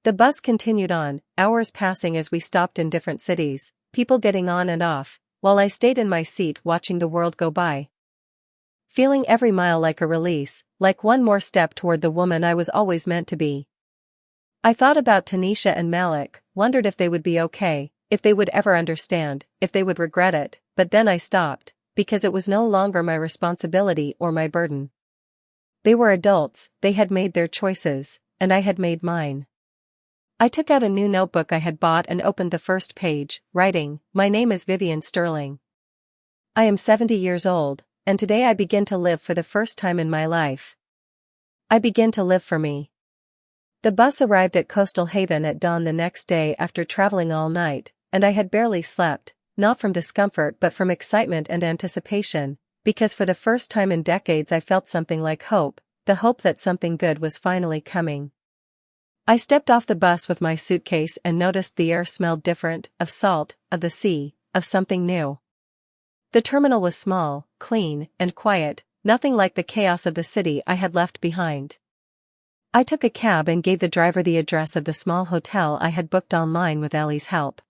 The bus continued on, hours passing as we stopped in different cities, people getting on and off, while I stayed in my seat watching the world go by. Feeling every mile like a release, like one more step toward the woman I was always meant to be. I thought about Tanisha and Malik, wondered if they would be okay, if they would ever understand, if they would regret it, but then I stopped, because it was no longer my responsibility or my burden. They were adults, they had made their choices, and I had made mine. I took out a new notebook I had bought and opened the first page, writing, "My name is Vivian Sterling. I am 70 years old, and today I begin to live for the first time in my life. I begin to live for me." The bus arrived at Coastal Haven at dawn the next day after traveling all night, and I had barely slept, not from discomfort but from excitement and anticipation, because for the first time in decades I felt something like hope, the hope that something good was finally coming. I stepped off the bus with my suitcase and noticed the air smelled different, of salt, of the sea, of something new. The terminal was small, clean, and quiet, nothing like the chaos of the city I had left behind. I took a cab and gave the driver the address of the small hotel I had booked online with Ellie's help.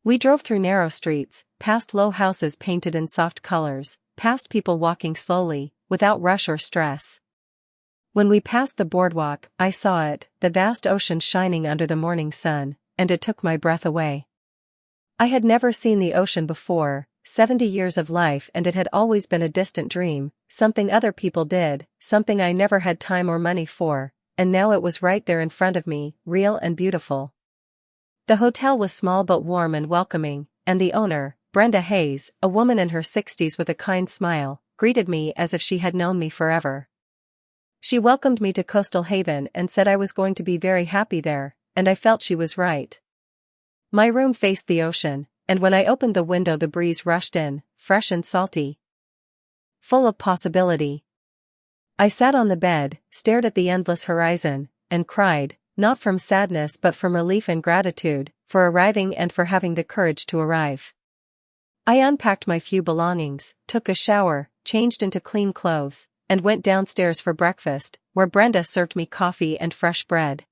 We drove through narrow streets, past low houses painted in soft colors, past people walking slowly, without rush or stress. When we passed the boardwalk, I saw it, the vast ocean shining under the morning sun, and it took my breath away. I had never seen the ocean before, 70 years of life, and it had always been a distant dream, something other people did, something I never had time or money for, and now it was right there in front of me, real and beautiful. The hotel was small but warm and welcoming, and the owner, Brenda Hayes, a woman in her 60s with a kind smile, greeted me as if she had known me forever. She welcomed me to Coastal Haven and said I was going to be very happy there, and I felt she was right. My room faced the ocean, and when I opened the window the breeze rushed in, fresh and salty, full of possibility. I sat on the bed, stared at the endless horizon, and cried, not from sadness but from relief and gratitude, for arriving and for having the courage to arrive. I unpacked my few belongings, took a shower, changed into clean clothes, and went downstairs for breakfast, where Brenda served me coffee and fresh bread.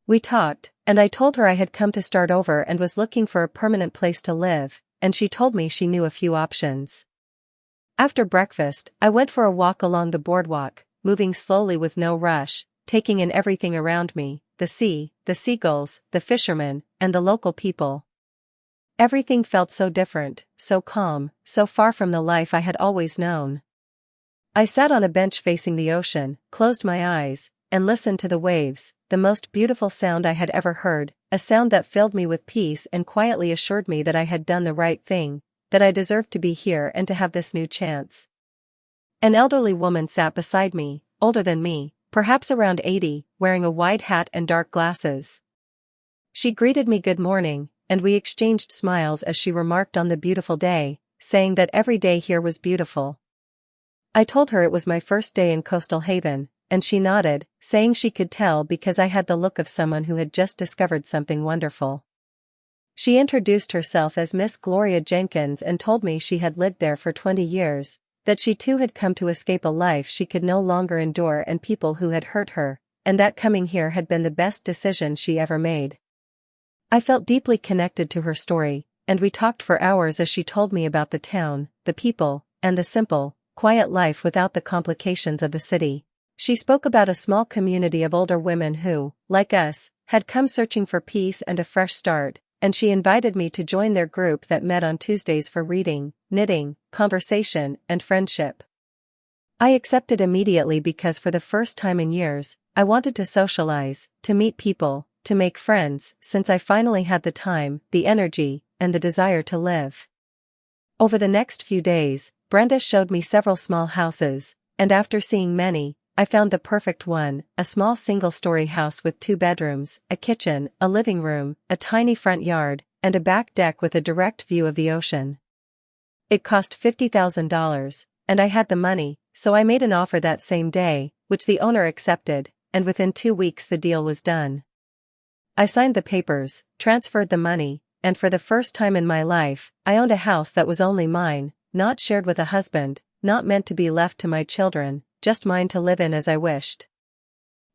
We talked, and I told her I had come to start over and was looking for a permanent place to live, and she told me she knew a few options. After breakfast, I went for a walk along the boardwalk, moving slowly with no rush, taking in everything around me, the sea, the seagulls, the fishermen, and the local people. Everything felt so different, so calm, so far from the life I had always known. I sat on a bench facing the ocean, closed my eyes, and listened to the waves, the most beautiful sound I had ever heard, a sound that filled me with peace and quietly assured me that I had done the right thing, that I deserved to be here and to have this new chance. An elderly woman sat beside me, older than me, perhaps around 80, wearing a wide hat and dark glasses. She greeted me good morning, and we exchanged smiles as she remarked on the beautiful day, saying that every day here was beautiful. I told her it was my first day in Coastal Haven, and she nodded, saying she could tell because I had the look of someone who had just discovered something wonderful. She introduced herself as Miss Gloria Jenkins and told me she had lived there for 20 years, that she too had come to escape a life she could no longer endure and people who had hurt her, and that coming here had been the best decision she ever made. I felt deeply connected to her story, and we talked for hours as she told me about the town, the people, and the simple, quiet life without the complications of the city. She spoke about a small community of older women who, like us, had come searching for peace and a fresh start, and she invited me to join their group that met on Tuesdays for reading, knitting, conversation, and friendship. I accepted immediately because for the first time in years, I wanted to socialize, to meet people, to make friends, since I finally had the time, the energy, and the desire to live. Over the next few days, Brenda showed me several small houses, and after seeing many, I found the perfect one, a small single-story house with 2 bedrooms, a kitchen, a living room, a tiny front yard, and a back deck with a direct view of the ocean. It cost $50,000, and I had the money, so I made an offer that same day, which the owner accepted, and within 2 weeks the deal was done. I signed the papers, transferred the money, and for the first time in my life, I owned a house that was only mine, not shared with a husband, not meant to be left to my children, just mine to live in as I wished.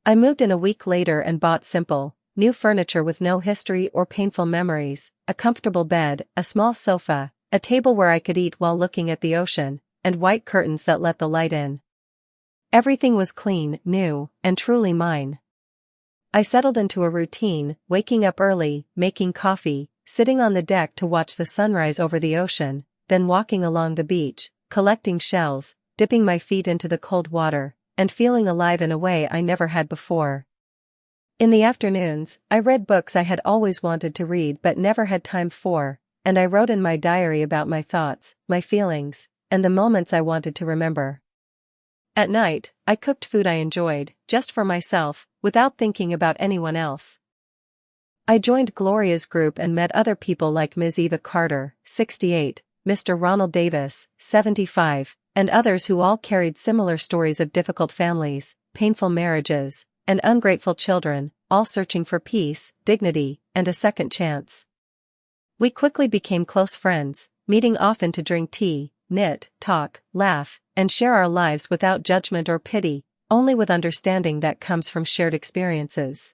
I moved in a week later and bought simple, new furniture with no history or painful memories, a comfortable bed, a small sofa, a table where I could eat while looking at the ocean, and white curtains that let the light in. Everything was clean, new, and truly mine. I settled into a routine, waking up early, making coffee, sitting on the deck to watch the sunrise over the ocean, then walking along the beach, collecting shells, dipping my feet into the cold water, and feeling alive in a way I never had before. In the afternoons, I read books I had always wanted to read but never had time for, and I wrote in my diary about my thoughts, my feelings, and the moments I wanted to remember. At night, I cooked food I enjoyed, just for myself, without thinking about anyone else. I joined Gloria's group and met other people like Ms. Eva Carter, 68, Mr. Ronald Davis, 75, and others who all carried similar stories of difficult families, painful marriages, and ungrateful children, all searching for peace, dignity, and a second chance. We quickly became close friends, meeting often to drink tea, knit, talk, laugh, and share our lives without judgment or pity, only with understanding that comes from shared experiences.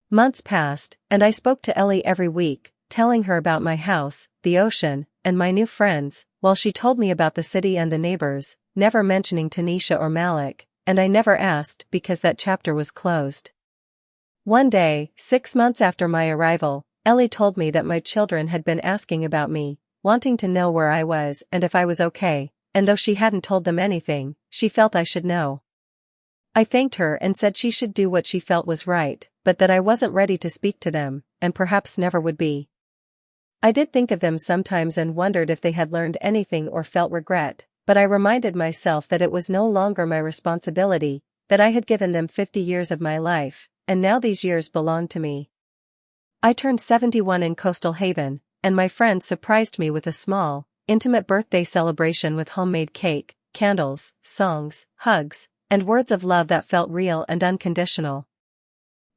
Months passed, and I spoke to Ellie every week, telling her about my house, the ocean, and my new friends, while she told me about the city and the neighbors, never mentioning Tanisha or Malik, and I never asked because that chapter was closed. One day, 6 months after my arrival, Ellie told me that my children had been asking about me, wanting to know where I was and if I was okay, and though she hadn't told them anything, she felt I should know. I thanked her and said she should do what she felt was right, but that I wasn't ready to speak to them, and perhaps never would be. I did think of them sometimes and wondered if they had learned anything or felt regret, but I reminded myself that it was no longer my responsibility, that I had given them 50 years of my life, and now these years belonged to me. I turned 71 in Coastal Haven, and my friends surprised me with a small, intimate birthday celebration with homemade cake, candles, songs, hugs, and words of love that felt real and unconditional.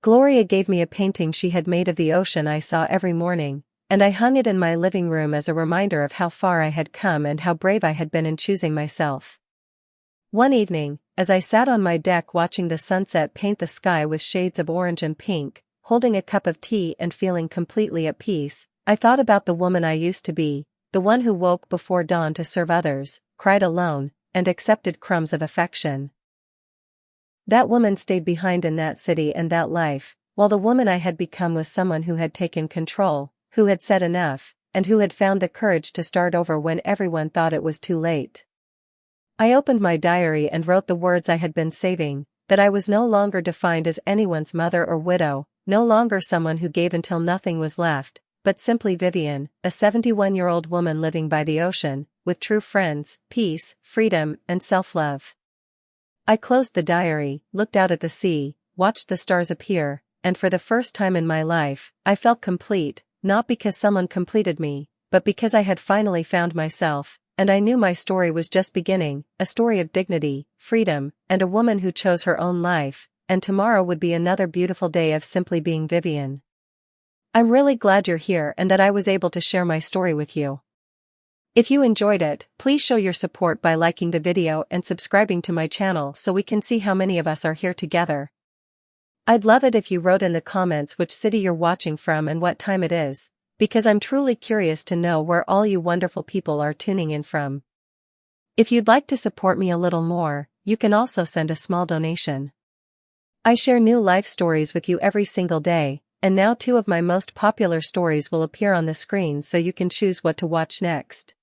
Gloria gave me a painting she had made of the ocean I saw every morning, and I hung it in my living room as a reminder of how far I had come and how brave I had been in choosing myself. One evening, as I sat on my deck watching the sunset paint the sky with shades of orange and pink, holding a cup of tea and feeling completely at peace, I thought about the woman I used to be, the one who woke before dawn to serve others, cried alone, and accepted crumbs of affection. That woman stayed behind in that city and that life, while the woman I had become was someone who had taken control, who had said enough, and who had found the courage to start over when everyone thought it was too late. I opened my diary and wrote the words I had been saving, that I was no longer defined as anyone's mother or widow, no longer someone who gave until nothing was left, but simply Vivian, a 71-year-old woman living by the ocean, with true friends, peace, freedom, and self-love. I closed the diary, looked out at the sea, watched the stars appear, and for the first time in my life, I felt complete, not because someone completed me, but because I had finally found myself, and I knew my story was just beginning, a story of dignity, freedom, and a woman who chose her own life, and tomorrow would be another beautiful day of simply being Vivian. I'm really glad you're here and that I was able to share my story with you. If you enjoyed it, please show your support by liking the video and subscribing to my channel so we can see how many of us are here together. I'd love it if you wrote in the comments which city you're watching from and what time it is, because I'm truly curious to know where all you wonderful people are tuning in from. If you'd like to support me a little more, you can also send a small donation. I share new life stories with you every single day, and now 2 of my most popular stories will appear on the screen so you can choose what to watch next.